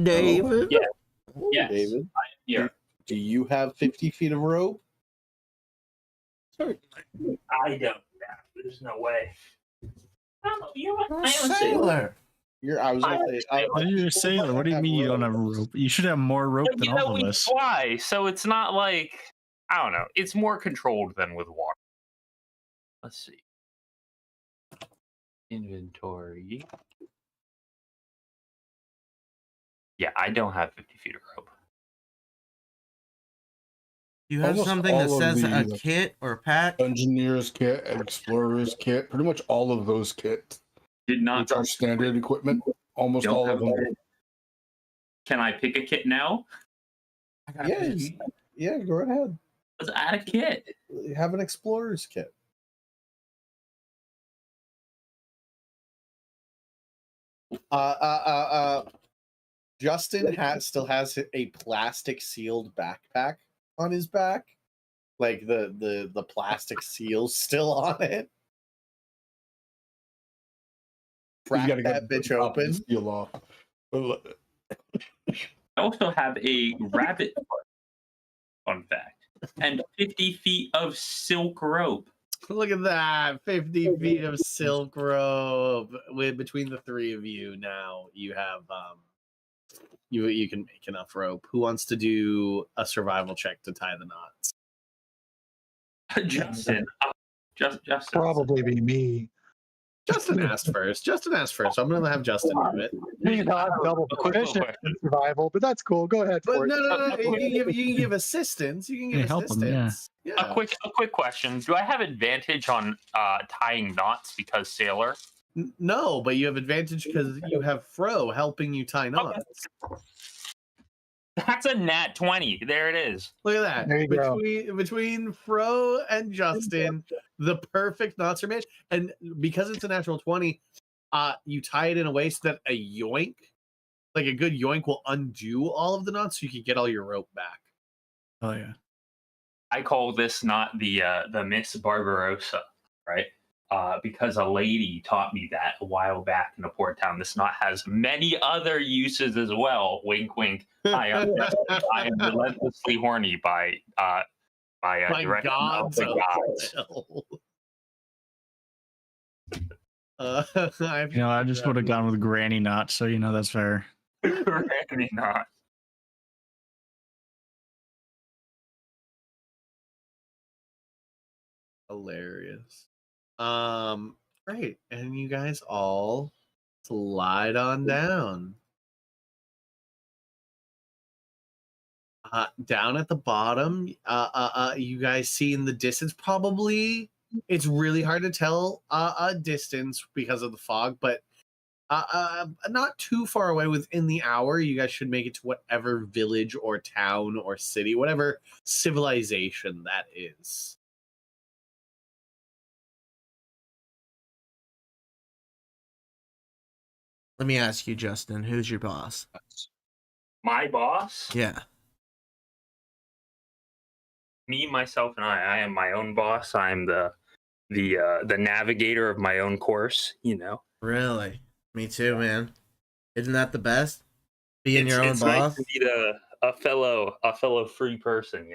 David? Yeah. Ooh, Yes. David. Here. Do you have 50 feet of rope? I don't. There's no way. Oh, you know what? I am a sailor. Sailor. I was going to say. you're a sailor. What do you mean you don't have rope? You should have more rope But, than you know, all of we us. fly, so it's not like I don't know. It's more controlled than with water. Let's see. Inventory. Yeah, I don't have 50 feet of rope. Do you have Almost something that all of says a the kit or pack? engineer's kit and explorer's kit, pretty much all of those kits, Did not. which are standard equipment, almost Don't all have of them. a kit. Can I pick a kit now? Yeah, go right ahead. Let's add a kit. You have an explorer's kit. Justin still has a plastic sealed backpack on his back, like the plastic seal's still on it. You Crack gotta that get bitch the top of the open. seal off. I also have a rabbit foot, fun fact, and 50 feet of silk rope. Look at that, 50 feet of silk rope. With between the three of you now, you have you can make enough rope. Who wants to do a survival check to tie the knots? Justin. Justin. Probably be me. Justin asked first. I'm gonna have Justin do it. Me not double A quick proficient question. in survival, but that's cool. Go ahead But for it. no. You can give assistance. You can give Yeah, help 'em, assistance. A quick question. Do I have advantage on tying knots because sailor? No, but you have advantage because you have Fro helping you tie knots. That's a nat 20. There it is. Look at that. There you go. Between Fro and Justin, the perfect knots are made. And because it's a natural 20, you tie it in a way so that a yoink, like a good yoink, will undo all of the knots so you can get all your rope back. Oh yeah. I call this knot the Miss Barbarossa, right? Because a lady taught me that a while back in a port town. This knot has many other uses as well. Wink, wink. I am relentlessly horny by My direction God, of the gods. I just would have gone with granny knot, so that's fair. Granny knot. Hilarious. Great. And you guys all slide on down. Down at the bottom, you guys see in the distance, probably it's really hard to tell a distance because of the fog, but not too far away, within the hour, you guys should make it to whatever village or town or city, whatever civilization that is. Let me ask you, Justin, who's your boss? My boss? Yeah. Me, myself, and I am my own boss. I'm the navigator of my own course, Really? Me too, man. Isn't that the best? Being your own it's boss? Nice to be a fellow free person,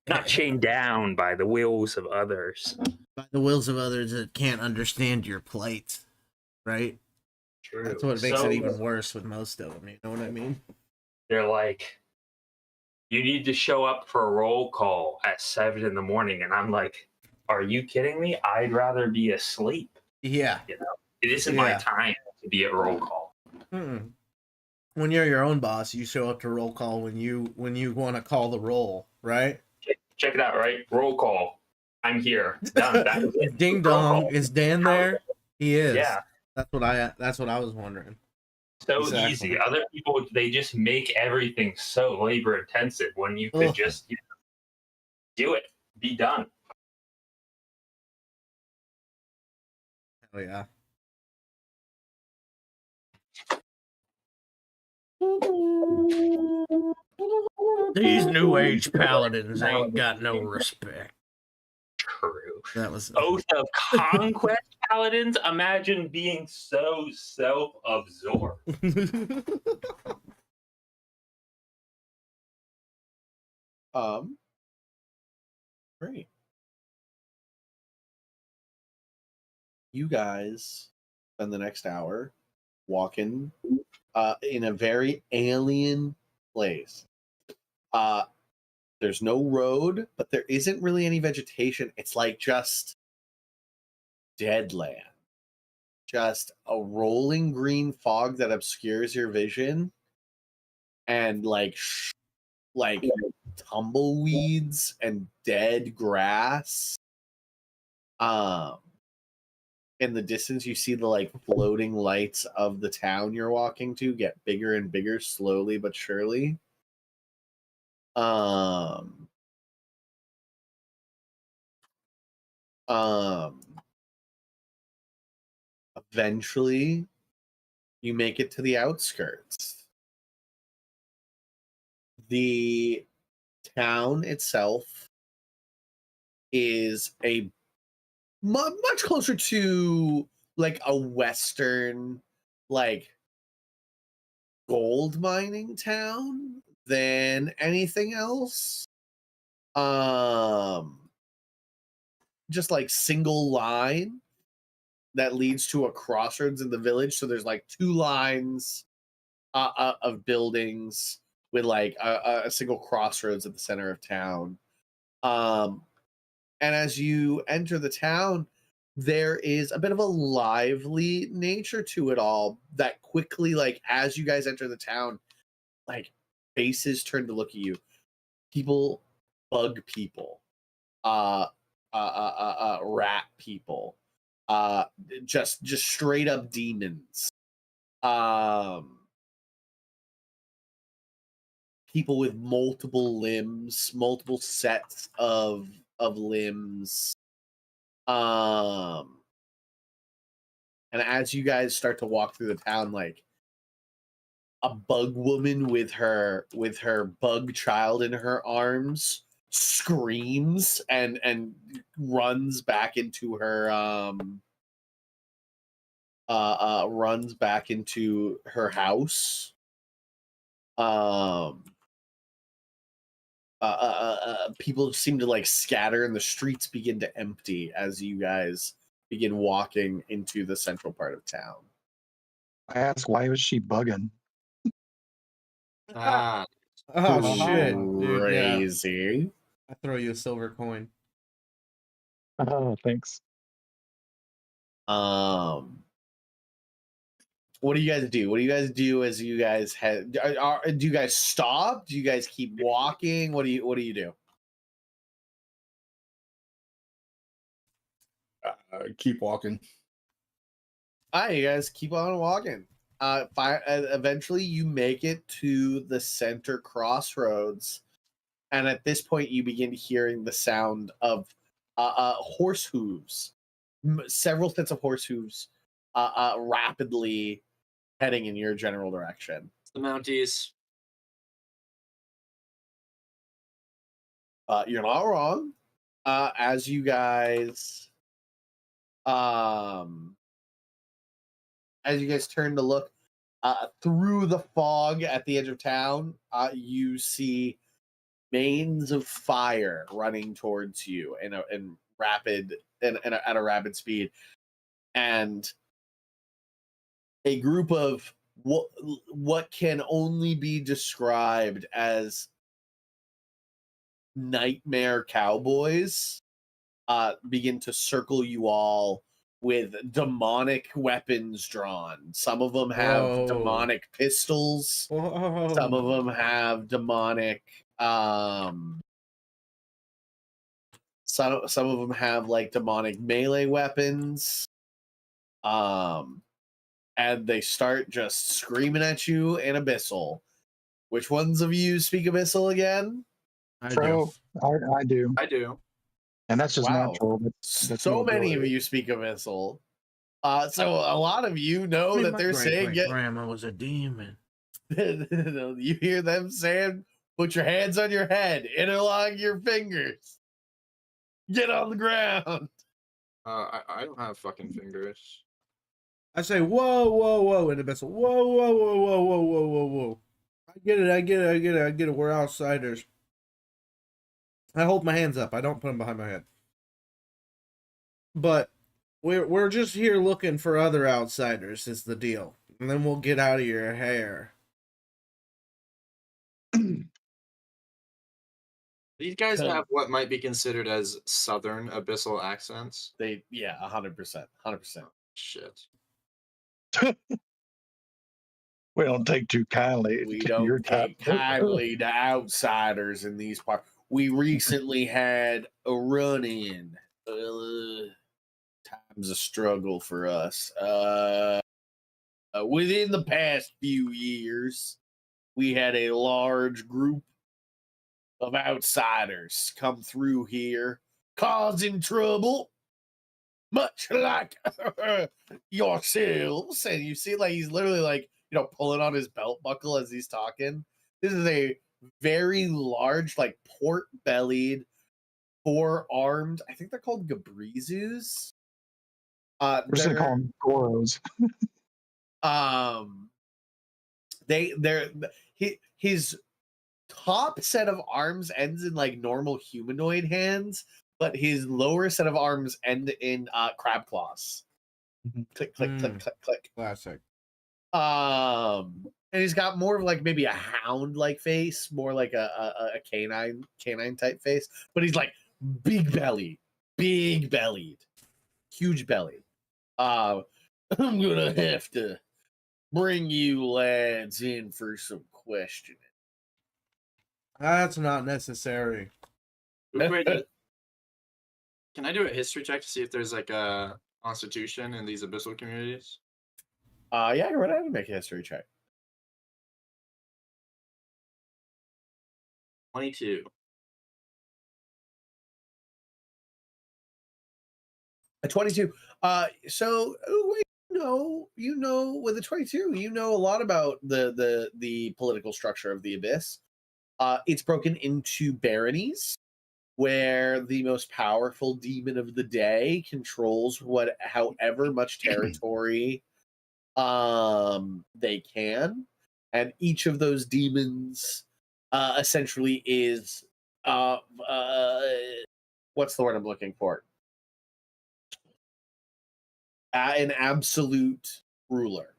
not chained down by the wills of others. By the wills of others that can't understand your plight, right? True. That's what makes it even worse with most of them. You know what I mean? They're like, you need to show up for a roll call at 7 a.m, and I'm like, are you kidding me? I'd rather be asleep. Yeah. It isn't my time to be at roll call. When you're your own boss, you show up to roll call when you want to call the roll, right? Check it out, right? Roll call. I'm here. Done. That was it. Ding dong. Is Dan there? He is. Yeah. That's what I was wondering. So Exactly. easy. Other people, they just make everything so labor intensive when you could just do it. Be done. Oh yeah. These new age paladins ain't got no respect. True. That was Oath of Conquest paladins. Imagine being so self-absorbed. Great. You guys spend the next hour walking in a very alien place. There's no road, but there isn't really any vegetation. It's like just dead land. just a rolling green fog that obscures your vision, and like tumbleweeds and dead grass. In the distance, you see the like floating lights of the town you're walking to get bigger and bigger, slowly but surely. Eventually, you make it to the outskirts. The town itself is a much closer to like a western, like gold mining town than anything else. Just like single line that leads to a crossroads in the village. So there's like two lines of buildings with like a single crossroads at the center of town. And as you enter the town, there is a bit of a lively nature to it all that quickly, like as you guys enter the town, like faces turn to look at you. People bug people, rat people, just straight up demons. People with multiple limbs, multiple sets of limbs. And as you guys start to walk through the town, like a bug woman with her bug child in her arms screams and runs back into her runs back into her house. People seem to like scatter and the streets begin to empty as you guys begin walking into the central part of town. I asked, why was she bugging? Ah, Oh shit, dude! Yeah, Crazy. I throw you a silver coin. Oh, thanks. What do you guys do? What do you guys do as you guys head? Do you guys stop? Do you guys keep walking? What do you do? Keep walking. All right, you guys keep on walking. Eventually, you make it to the center crossroads, and at this point, you begin hearing the sound of horse hooves, several sets of horse hooves, rapidly heading in your general direction. the Mounties. You're not wrong. As you guys turn to look through the fog at the edge of town, you see mains of fire running towards you at a rapid speed, and a group of what can only be described as nightmare cowboys begin to circle you all with demonic weapons drawn. Some of them have demonic pistols. Whoa. Some of them have demonic some of them have like demonic melee weapons. And they start just screaming at you in Abyssal. Which ones of you speak Abyssal again? I do. So I do, I do. and that's just Wow. natural. That's So no many of ability. you speak Abyssal. So a lot of you know that they're saying, grandma was a demon. you hear them saying, put your hands on your head, interlock your fingers, get on the ground. I don't have fucking fingers. I say, whoa, whoa, whoa, in the vessel. Whoa, whoa, whoa, whoa, whoa, whoa, whoa, whoa. I get it. We're outsiders. I hold my hands up. I don't put them behind my head. But we're just here looking for other outsiders is the deal. And then we'll get out of your hair. These guys have what might be considered as southern abyssal accents. 100%. Shit. We don't take too kindly. We to your don't take type. kindly to outsiders in these parts. We recently had a run-in. Time's a struggle for us. Within the past few years, we had a large group of outsiders come through here, causing trouble, much like yourselves. And you see, like, he's literally like, pulling on his belt buckle as he's talking. This is a very large, like, port-bellied, four-armed, I think they're called Gabrizus. We're just gonna call them Goros. His top set of arms ends in like normal humanoid hands, but his lower set of arms end in crab claws. Click, click, click, click, click. Classic. And he's got more of like maybe a hound like face, more like a canine type face, but he's like big bellied, huge belly. I'm gonna have to bring you lads in for some questioning. That's not necessary. Can I do a history check to see if there's like a constitution in these abyssal communities? Yeah, go right ahead and make a history check. 22. A 22. So you know, with a 22, you know a lot about the political structure of the Abyss. It's broken into baronies, where the most powerful demon of the day controls however much territory they can, and each of those demons essentially is what's the word I'm looking for? An absolute ruler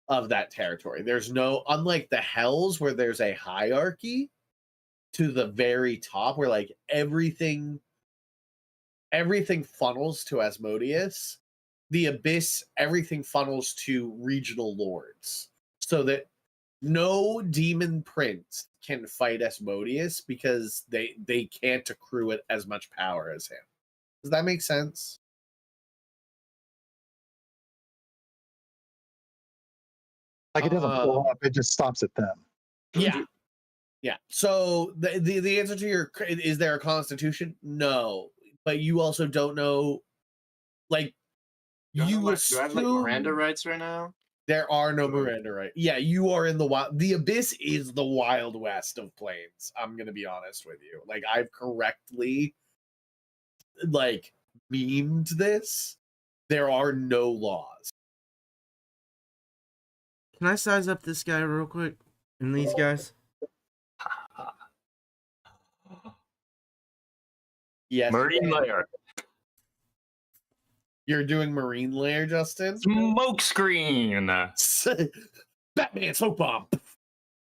of that territory. There's no, unlike the Hells where there's a hierarchy to the very top where like everything funnels to Asmodeus. The Abyss, everything funnels to regional lords, so that no demon prince can fight Asmodeus because they can't accrue it as much power as him. Does that make sense? Like it doesn't pull up; it just stops at them. Yeah. So the answer to your, is there a constitution? No, but you also don't know. Like Do I assume have like Miranda rights right now? there are no Miranda rights. Yeah, you are in the wild. The Abyss is the Wild West of Plains. I'm gonna be honest with you. Like I've correctly like memed this. There are no laws. Can I size up this guy real quick? And these guys? Yes. Marine layer. You're doing Marine Lair, Justin? Smoke screen. Batman smoke bomb.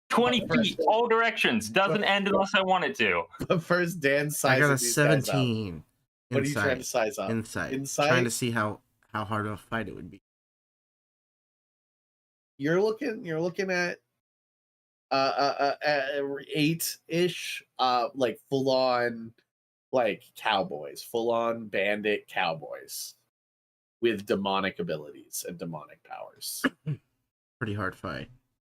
20 feet, all directions. Doesn't end unless I want it to. But first, Dan sizing I got a these guys up. 17. What are you trying to size up? Insight. Trying to see how hard of a fight it would be. You're looking at 8-ish, like full on like cowboys, full on bandit cowboys with demonic abilities and demonic powers. Pretty hard fight.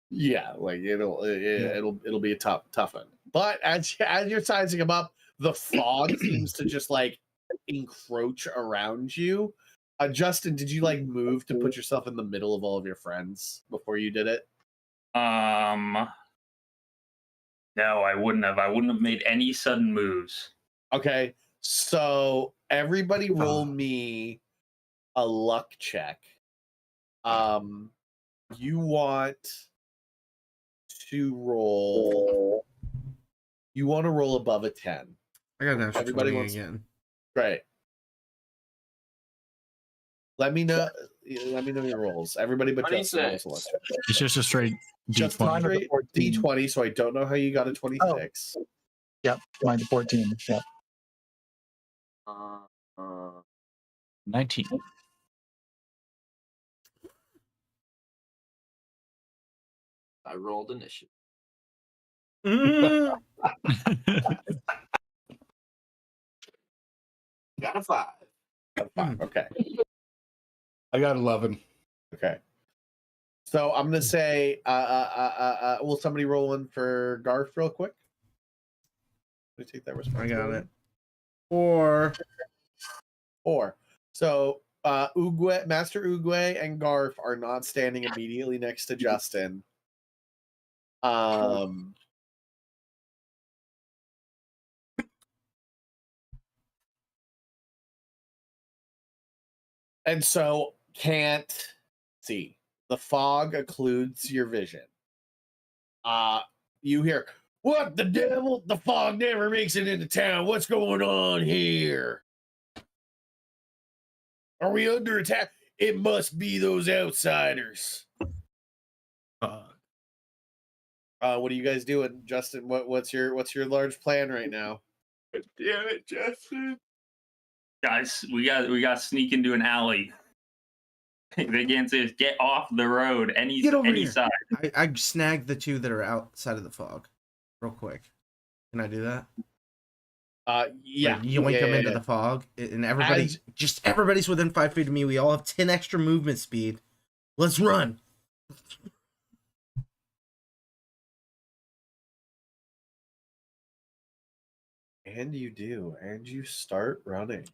Yeah, like it'll be a tough one. But as you're sizing them up, the fog seems to just like encroach around you. Justin, did you like move to put yourself in the middle of all of your friends before you did it? No, I wouldn't have. I wouldn't have made any sudden moves. Okay, so everybody roll me a luck check. You want to roll. You want to roll above a 10. I got an extra Everybody 20 wants- again. Great. Let me know your rolls. Everybody but Justin rolls a luck check. It's just a straight Just a D20. straight D20, so I don't know how you got a 26. Yep, mine's 14. Yep. 19. I rolled initiative. Got a 5. Okay. I got 11. Okay. So I'm gonna say, will somebody roll in for Garth real quick? Let me take that I responsibility. got it. 4. 4. So Uguay, Master Uguay and Garth are not standing immediately next to Justin. And so can't see. The fog occludes your vision. You hear, "What the devil? The fog never makes it into town. What's going on here? Are we under attack? It must be those outsiders." What are you guys doing, Justin? What's your large plan right now? Damn it, Justin. Guys, we got to sneak into an alley. They can't say get off the road any here. side. I snagged the 2 that are outside of the fog, real quick. Can I do that? Yeah. Like, yoink them into the fog, and everybody's within 5 feet of me. We all have 10 extra movement speed. Let's run. And you do, and you start running.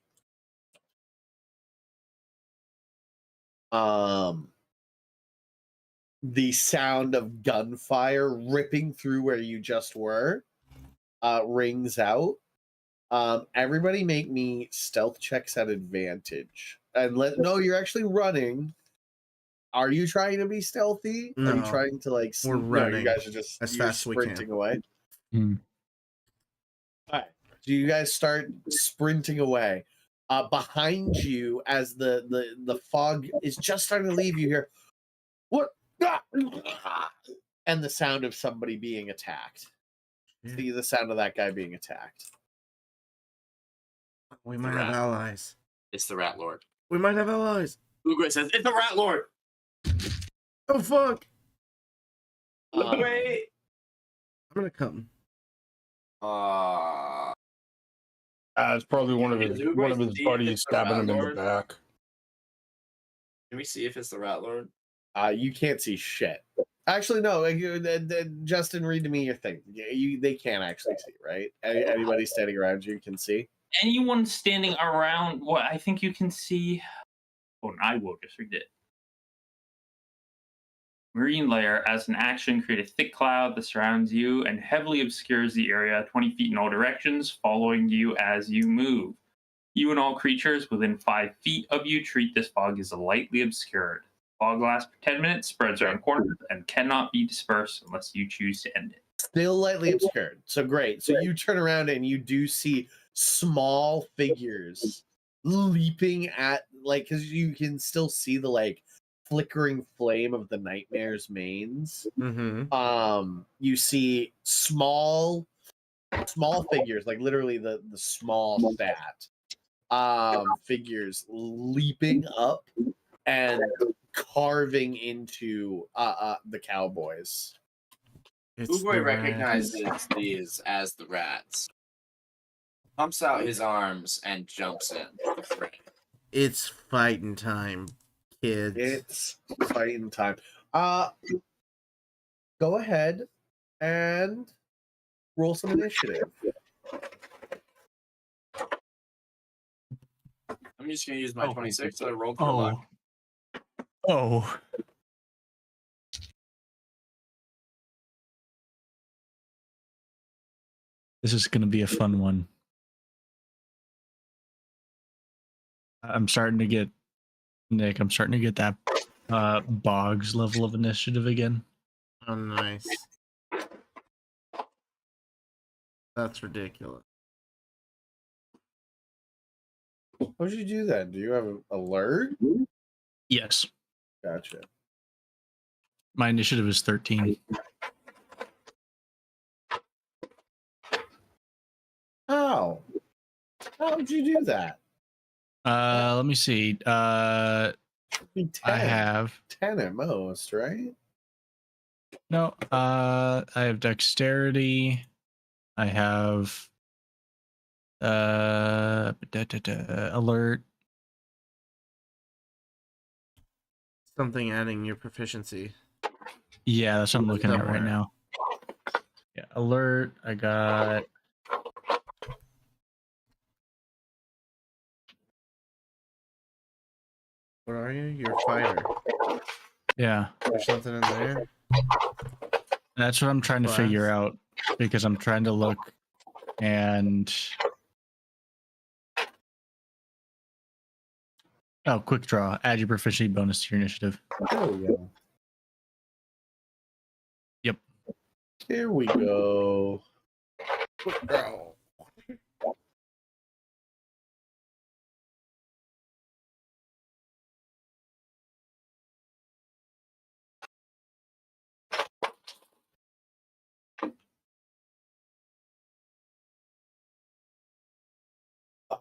The sound of gunfire ripping through where you just were rings out. Everybody make me stealth checks at advantage. And no, you're actually running. Are you trying to be stealthy? No. Are you trying to like We're No, running you guys are just as fast as we sprinting can. away. Hmm. All right. So you guys start sprinting away. Behind you, as the fog is just starting to leave, you hear, "What?" And the sound of somebody being attacked. See the sound of that guy being attacked. We might have allies. It's the Rat Lord. We might have allies. Uguay says, "It's the Rat Lord." Oh fuck! Wait. I'm gonna come. It's probably one of his buddies stabbing him in the back. Can we see if it's the Rat Lord? You can't see shit. Actually, no. Justin, read to me your thing. They can't actually see, right? Anybody standing around you can see. Anyone standing around, what I think you can see. Oh, I will just read it. Marine layer, as an action, create a thick cloud that surrounds you and heavily obscures the area 20 feet in all directions, following you as you move. You and all creatures within 5 feet of you treat this fog as lightly obscured. Fog lasts for 10 minutes, spreads around corners, and cannot be dispersed unless you choose to end it. Still lightly obscured. So great. So you turn around and you do see small figures leaping at, like, because you can still see the like flickering flame of the nightmare's manes. Mm-hmm. You see small figures, like literally the small stat figures leaping up and carving into the cowboys. Uguay recognizes these as the rats. Pumps out his arms and jumps in the fray. It's fighting time, kids. It's fighting time. Go ahead and roll some initiative. I'm just gonna use my 26 that I rolled for Oh. luck. Oh. This is going to be a fun one. I'm starting to get, Nick, that Boggs level of initiative again. Oh, nice. That's ridiculous. How'd you do that? Do you have an alert? Yes. Gotcha. My initiative is 13. How? How'd you do that? Let me see. I have 10 at most, right? No, I have dexterity. I have alert. Something adding your proficiency. Yeah, that's what I'm looking at right Somewhere. now. Yeah, alert. I got What are you? You're a fighter. yeah. There's something in there. That's what I'm trying to figure Class. out because I'm trying to look and oh, quick draw. Add your proficiency bonus to your initiative. There we go. Yep. Here we go.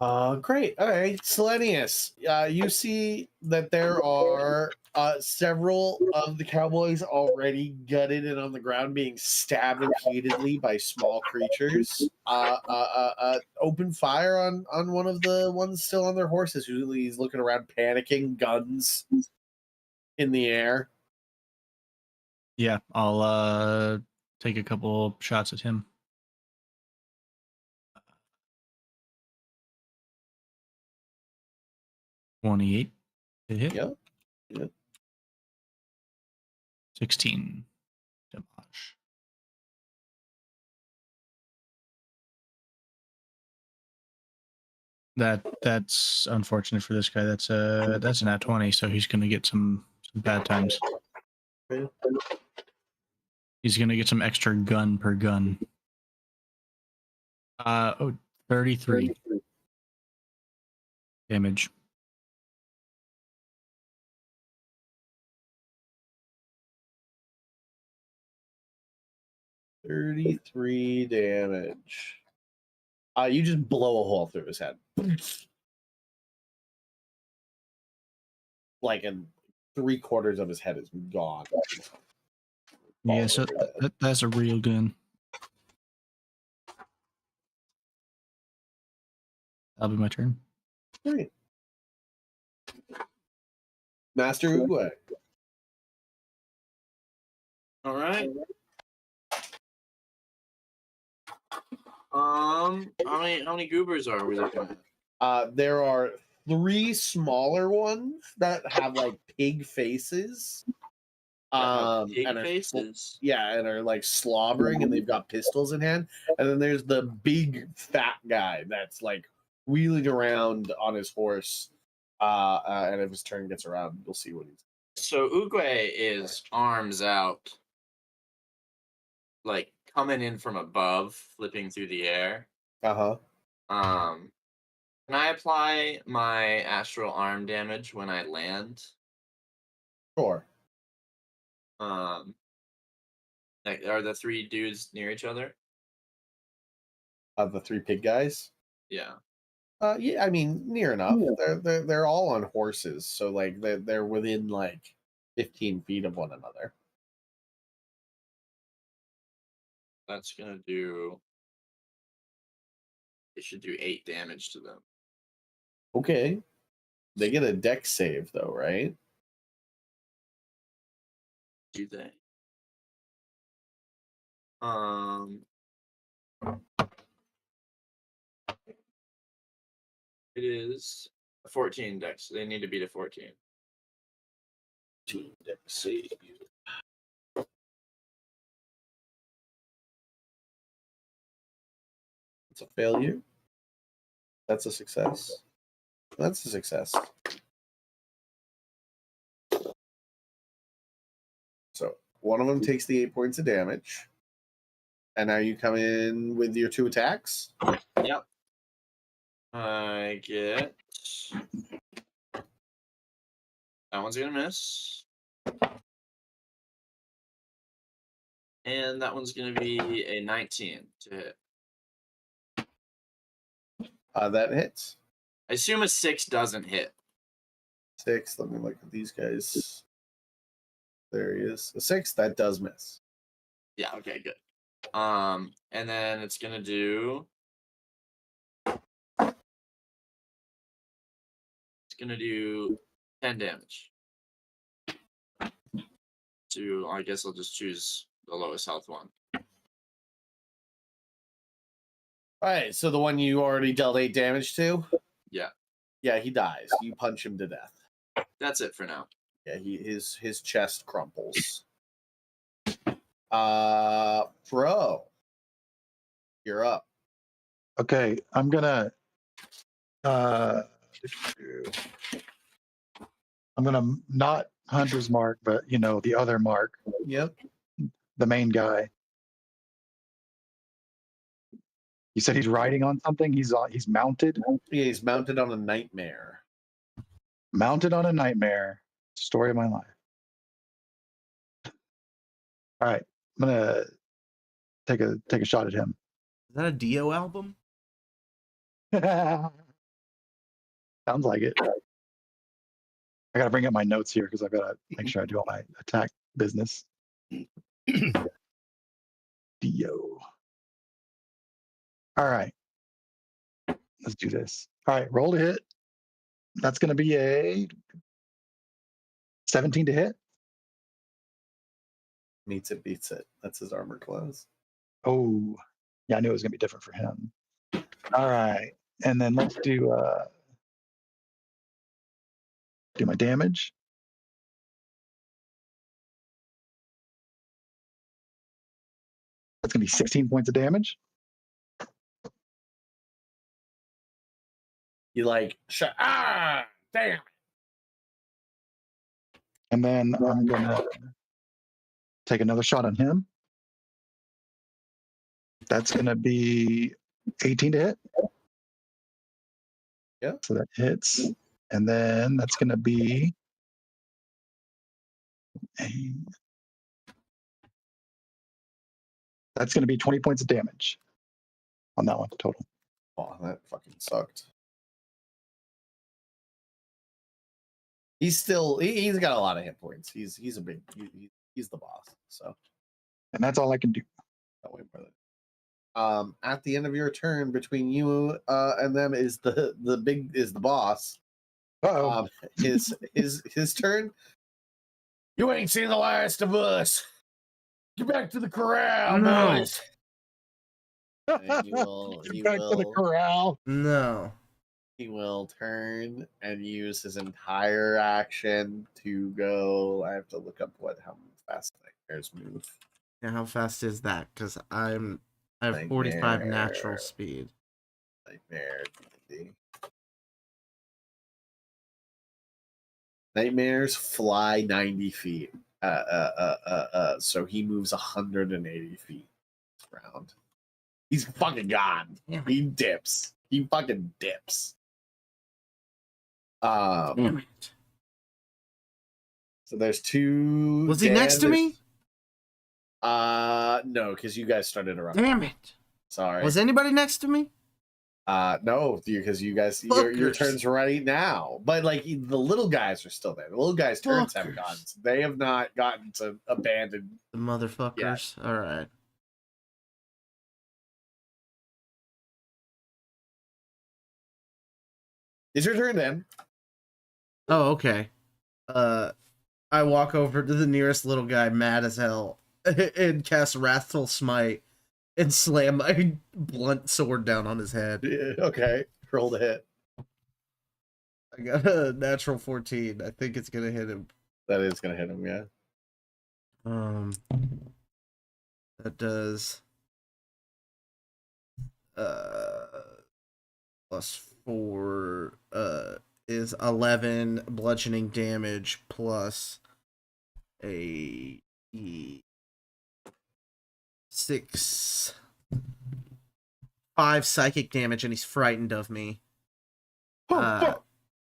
Oh. Great. All right, Selenius. You see that there are several of the cowboys already gutted and on the ground, being stabbed repeatedly by small creatures. Open fire on one of the ones still on their horses. Usually, he's looking around, panicking, guns in the air. Yeah, I'll take a couple shots at him. 28 to hit. Yep. Yep. 16 damage. That's unfortunate for this guy. That's an at 20, so he's gonna get some bad times. Okay. He's gonna get some extra gun per gun. 33 damage. $33 damage. You just blow a hole through his head. Like, in 3/4 of his head is gone. Yeah, so that's a real gun. That'll be my turn. Great. Master Uguay. All right. How many goobers are we looking at? There are 3 smaller ones that have like pig faces. Pig and faces. and are like slobbering, and they've got pistols in hand. And then there's the big fat guy that's like wheeling around on his horse. And if his turn gets around, you'll see what he's. So Uguay is arms out, like coming in from above, flipping through the air. Uh-huh. Can I apply my astral arm damage when I land? Sure. Like, are the 3 dudes near each other? Of the 3 pig guys. Yeah. Yeah, I mean, near enough. They're all on horses, so like they're within like 15 feet of one another. That's gonna do. It should do 8 damage to them. Okay. They get a dex save though, right? Do they? It is a 14 dex. They need to beat a 14. Dex save. It's a failure. That's a success. That's a success. So one of them takes the 8 points of damage. And now you come in with your 2 attacks. Yep. I get. That one's gonna miss. And that one's gonna be a 19 to hit. That hits. I assume a 6 doesn't hit. 6. Let me look at these guys. There he is. A 6, that does miss. Yeah, okay, good. And then it's gonna do 10 damage. So I guess I'll just choose the lowest health one. All right, so the one you already dealt 8 damage to? Yeah. Yeah, he dies. You punch him to death. That's it for now. Yeah, his chest crumples. Bro, you're up. Okay, I'm gonna not Hunter's Mark, but the other Mark, Yep. the main guy. You said he's riding on something. He's mounted. Yeah, he's mounted on a nightmare. Mounted on a nightmare. Story of my life. All right, I'm gonna take a shot at him. Is that a Dio album? Sounds like it. I gotta bring up my notes here because I've gotta make sure I do all my attack business. Dio. All right. Let's do this. All right, roll to hit. That's gonna be a 17 to hit. Meets it, beats it. That's his armor class. Oh, yeah, I knew it was gonna be different for him. All right, and then let's do my damage. That's gonna be 16 points of damage. You like, damn. And then I'm gonna take another shot on him. That's gonna be 18 to hit. Yeah. So that hits. And then that's gonna be that's gonna be 20 points of damage on that one total. Oh, that fucking sucked. He's still he's got a lot of hit points. He's a big he's the boss. So And that's all I can do. don't wait for that. At the end of your turn, between you and them is the boss. Uh-oh. His turn. You ain't seen the last of us. Get back to the corral, No. boys. And he will to the corral. No. he will turn and use his entire action to go. I have to look up how fast nightmares move. Yeah, how fast is that? Because I have 45 Nightmare. natural speed. Nightmare. Nightmares fly 90 feet. So he moves 180 feet this round. He's fucking gone. Yeah. He dips. He fucking dips. Damn it. So there's two. Was he next to me? No, because you guys started around. Damn it. Sorry. Was anybody next to me? No, because you guys your Fuckers. turn's right now. But like the little guys are still there. The little guys' turns have Fuckers. gone. So they have not gotten to abandon. The motherfuckers. All right. Is your turn then? Oh, okay. I walk over to the nearest little guy, mad as hell, and cast Wrathful Smite and slam my blunt sword down on his head. Yeah, okay. Roll the hit. I got a natural 14. I think it's gonna hit him. That is gonna hit him, yeah. That does +4 is 11 bludgeoning damage plus a 5 psychic damage, and he's frightened of me. Oh, fuck.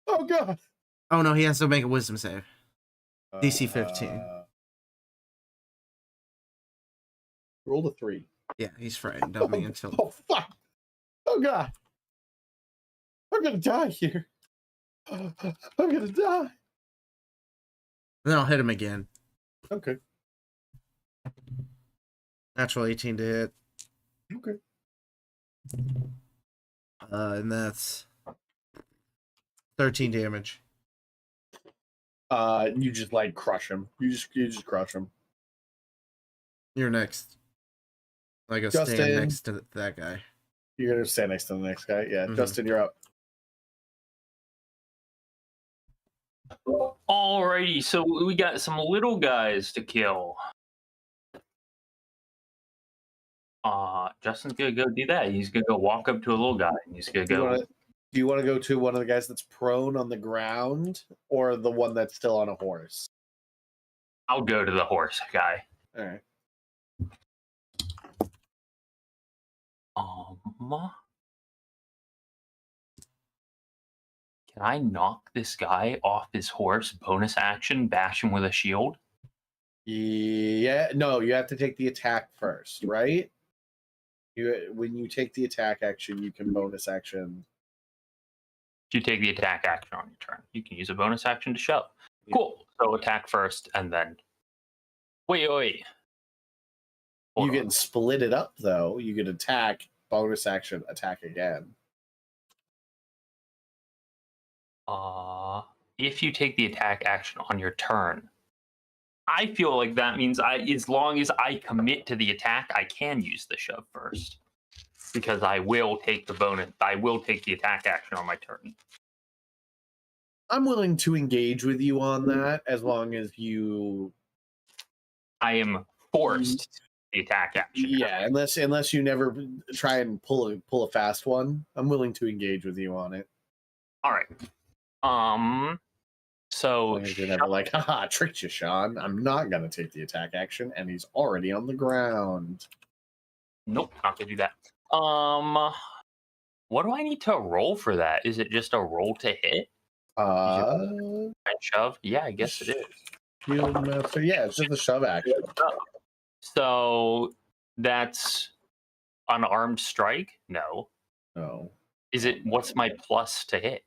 Oh god. Oh no, he has to make a wisdom save. DC 15. Roll a 3. Yeah, he's frightened of me until. Oh fuck. Oh god. I'm gonna die here. I'm gonna die. Then I'll hit him again. Okay. Natural 18 to hit. Okay. And that's 13 damage. You just like crush him. You just crush him. You're next. I go Justin. stand next to that guy. You're gonna stand next to the next guy. Yeah, Mhm. Justin, you're up. Alrighty, so we got some little guys to kill. Justin's gonna go do that. He's gonna go walk up to a little guy and he's gonna go. Do you want to go to one of the guys that's prone on the ground or the one that's still on a horse? I'll go to the horse guy. All right. Can I knock this guy off his horse? Bonus action, bash him with a shield. Yeah, no, you have to take the attack first, right? When you take the attack action, you can bonus action. If you take the attack action on your turn, you can use a bonus action to shove. Cool. So attack first, and then wait. You can split it up though. You can attack, bonus action, attack again. If you take the attack action on your turn, I feel like that means as long as I commit to the attack, I can use the shove first. Because I will take the attack action on my turn. I'm willing to engage with you on that as long as you. I am forced the attack action. Yeah, unless you never try and pull a fast one, I'm willing to engage with you on it. All right. So you're never like, haha, tricked you, Sean. I'm not gonna take the attack action, and he's already on the ground. Nope, not gonna do that. What do I need to roll for that? Is it just a roll to hit? And shove? Yeah, I guess it is. Shield master. Yeah, it's just a shove action. So that's unarmed strike? No. No. Is it? What's my plus to hit?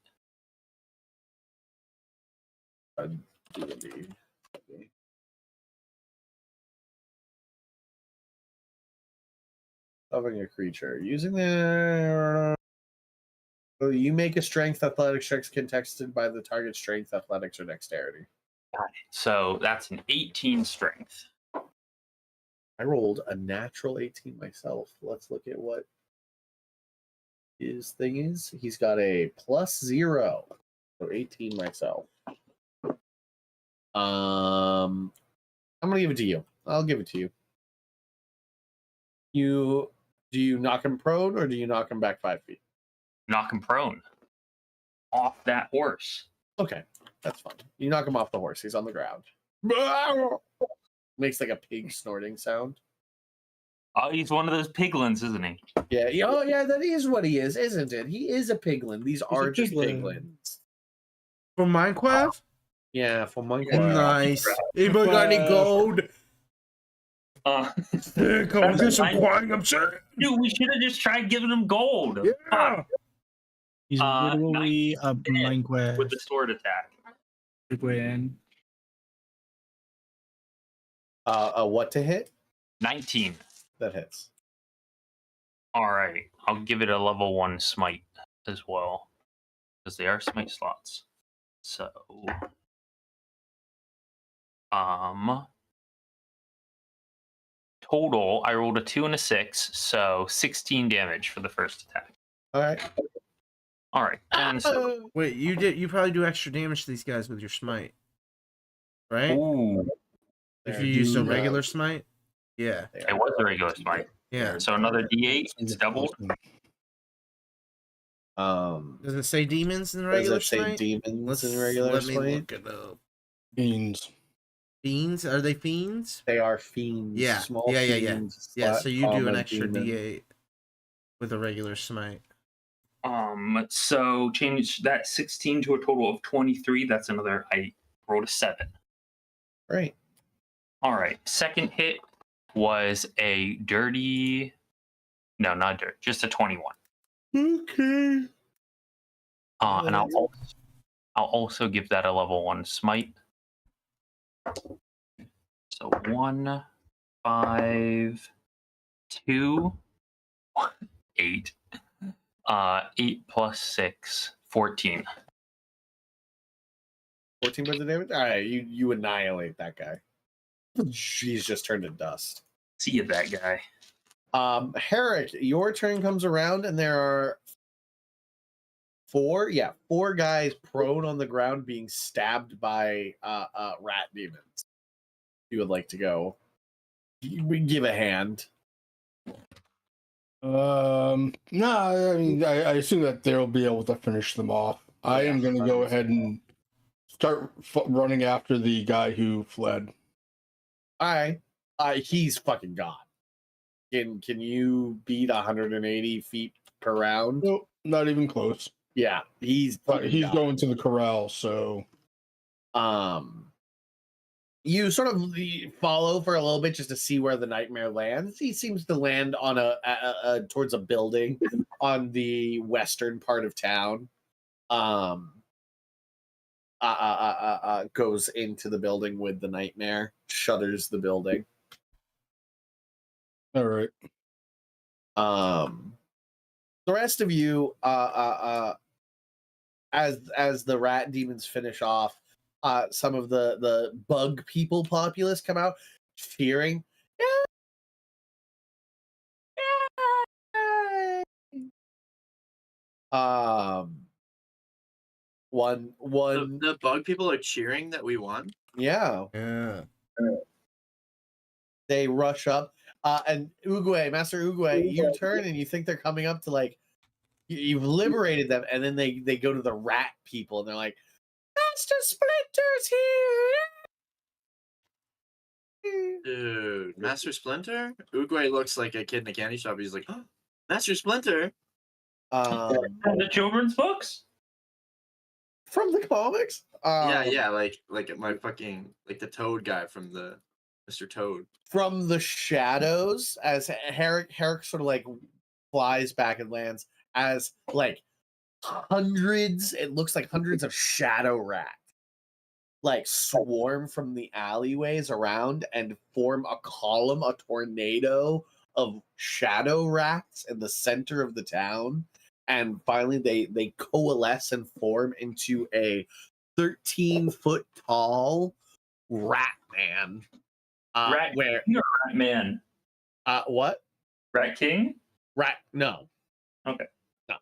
Loving a creature. Using the. You make a strength athletics check contested by the target strength, athletics, or dexterity. Got it. So that's an 18 strength. I rolled a natural 18 myself. Let's look at what his thing is. He's got a +0. So 18 myself. I'm gonna give it to you. I'll give it to you. Do you knock him prone or do you knock him back 5 feet? Knock him prone. Off that horse. Okay, that's fine. You knock him off the horse. He's on the ground. Makes like a pig snorting sound. Oh, he's one of those piglins, isn't he? Yeah. Oh, yeah. That is what he is, isn't it? He is a piglin. These are just piglins. From Minecraft? Yeah, from Minecraft. Nice. Anybody got any gold? Dude, Come get some quang, I'm saying. Dude, we should have just tried giving him gold. Yeah. He's literally a Minecraft with the sword attack. What to hit? 19. That hits. All right, I'll give it a level 1 smite as well, because they are smite slots. So, total, I rolled a 2 and a 6, so 16 damage for the first attack. All right. All right, and so, Wait, you probably do extra damage to these guys with your smite, right? ooh, If you used a regular smite, yeah, it was a regular smite. yeah. So another D8, it's doubled. Does it say demons in Does regular it say smite? demons in regular Let me smite? look it up. Fiends. Fiends? Are they fiends? They are fiends. Yeah. Small Yeah. fiends, Yeah, so you do common an extra demon. D8 with a regular smite. So change that 16 to a total of 23. That's another. I rolled a 7. Right. All right. Second hit was a dirty. No, not dirty. Just a 21. Okay. And I'll also give that a level 1 smite. So 1, 5, 2, 8. 8 plus 6, 14. 14 points of damage? Alright, you annihilate that guy. He's just turned to dust. See you, that guy. Herrick, your turn comes around and there are four guys prone on the ground being stabbed by rat demons. You would like to go. We give a hand. No, I mean, I assume that they'll be able to finish them off. I am going to go ahead and start running after the guy who fled. All right. He's fucking gone. Can you beat 180 feet per round? Nope, not even close. Yeah, he's gone. Going to the corral, so you sort of follow for a little bit just to see where the nightmare lands. He seems to land on a towards a building on the western part of town. Goes into the building with the nightmare, shutters the building. all right. The rest of you, as the rat demons finish off, some of the bug people populace come out cheering. One the bug people are cheering that we won. Yeah. They rush up, and Master Uguay, you turn and you think they're coming up to like you've liberated them, and then they go to the rat people and they're like, Master Splinter's here. Dude, Master Splinter? Uguay looks like a kid in a candy shop. He's like, oh, Master Splinter. The children's books? From the comics? Yeah, like my fucking like the Toad guy from the Mr. Toad. From the shadows, as Herrick sort of like flies back and lands as like hundreds, it looks like hundreds of shadow rats like swarm from the alleyways around and form a column, a tornado of shadow rats in the center of the town. And finally they coalesce and form into a 13-foot tall rat man. Rat King or Rat Man? What? Rat King? No. Okay. No.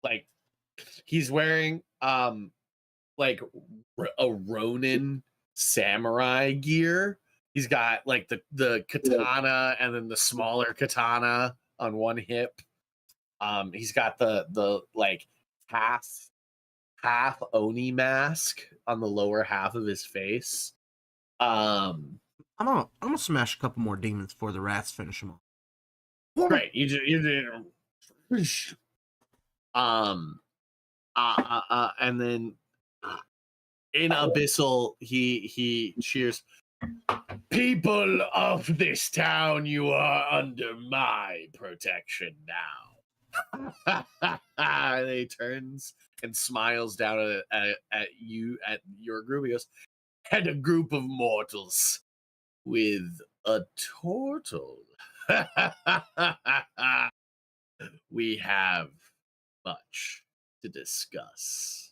Like he's wearing like a Ronin samurai gear. He's got like the katana and then the smaller katana on one hip. He's got the like half Oni mask on the lower half of his face. I'm gonna smash a couple more demons before the rats finish them off. Great, you did. And then in Abyssal, he cheers. People of this town, you are under my protection now. And he turns and smiles down at your group. He goes, and a group of mortals with a turtle. We have much to discuss.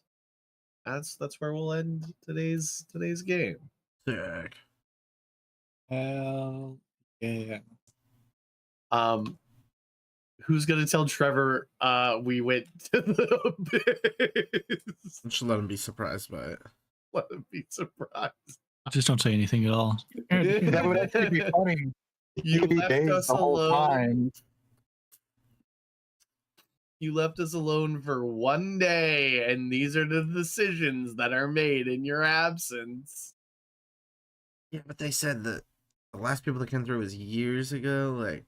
That's where we'll end today's game. Sick. Hell yeah. Who's gonna tell Trevor we went to the abyss? Just let him be surprised by it. Let him be surprised. Just don't say anything at all. That would actually be funny. You He'd be left dazed us the whole alone. time. You left us alone for one day, and these are the decisions that are made in your absence. Yeah, but they said that the last people that came through was years ago. Like,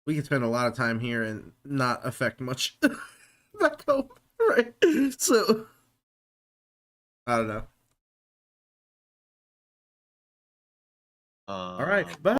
we could spend a lot of time here and not affect much back home, right? So, I don't know. All right, bye.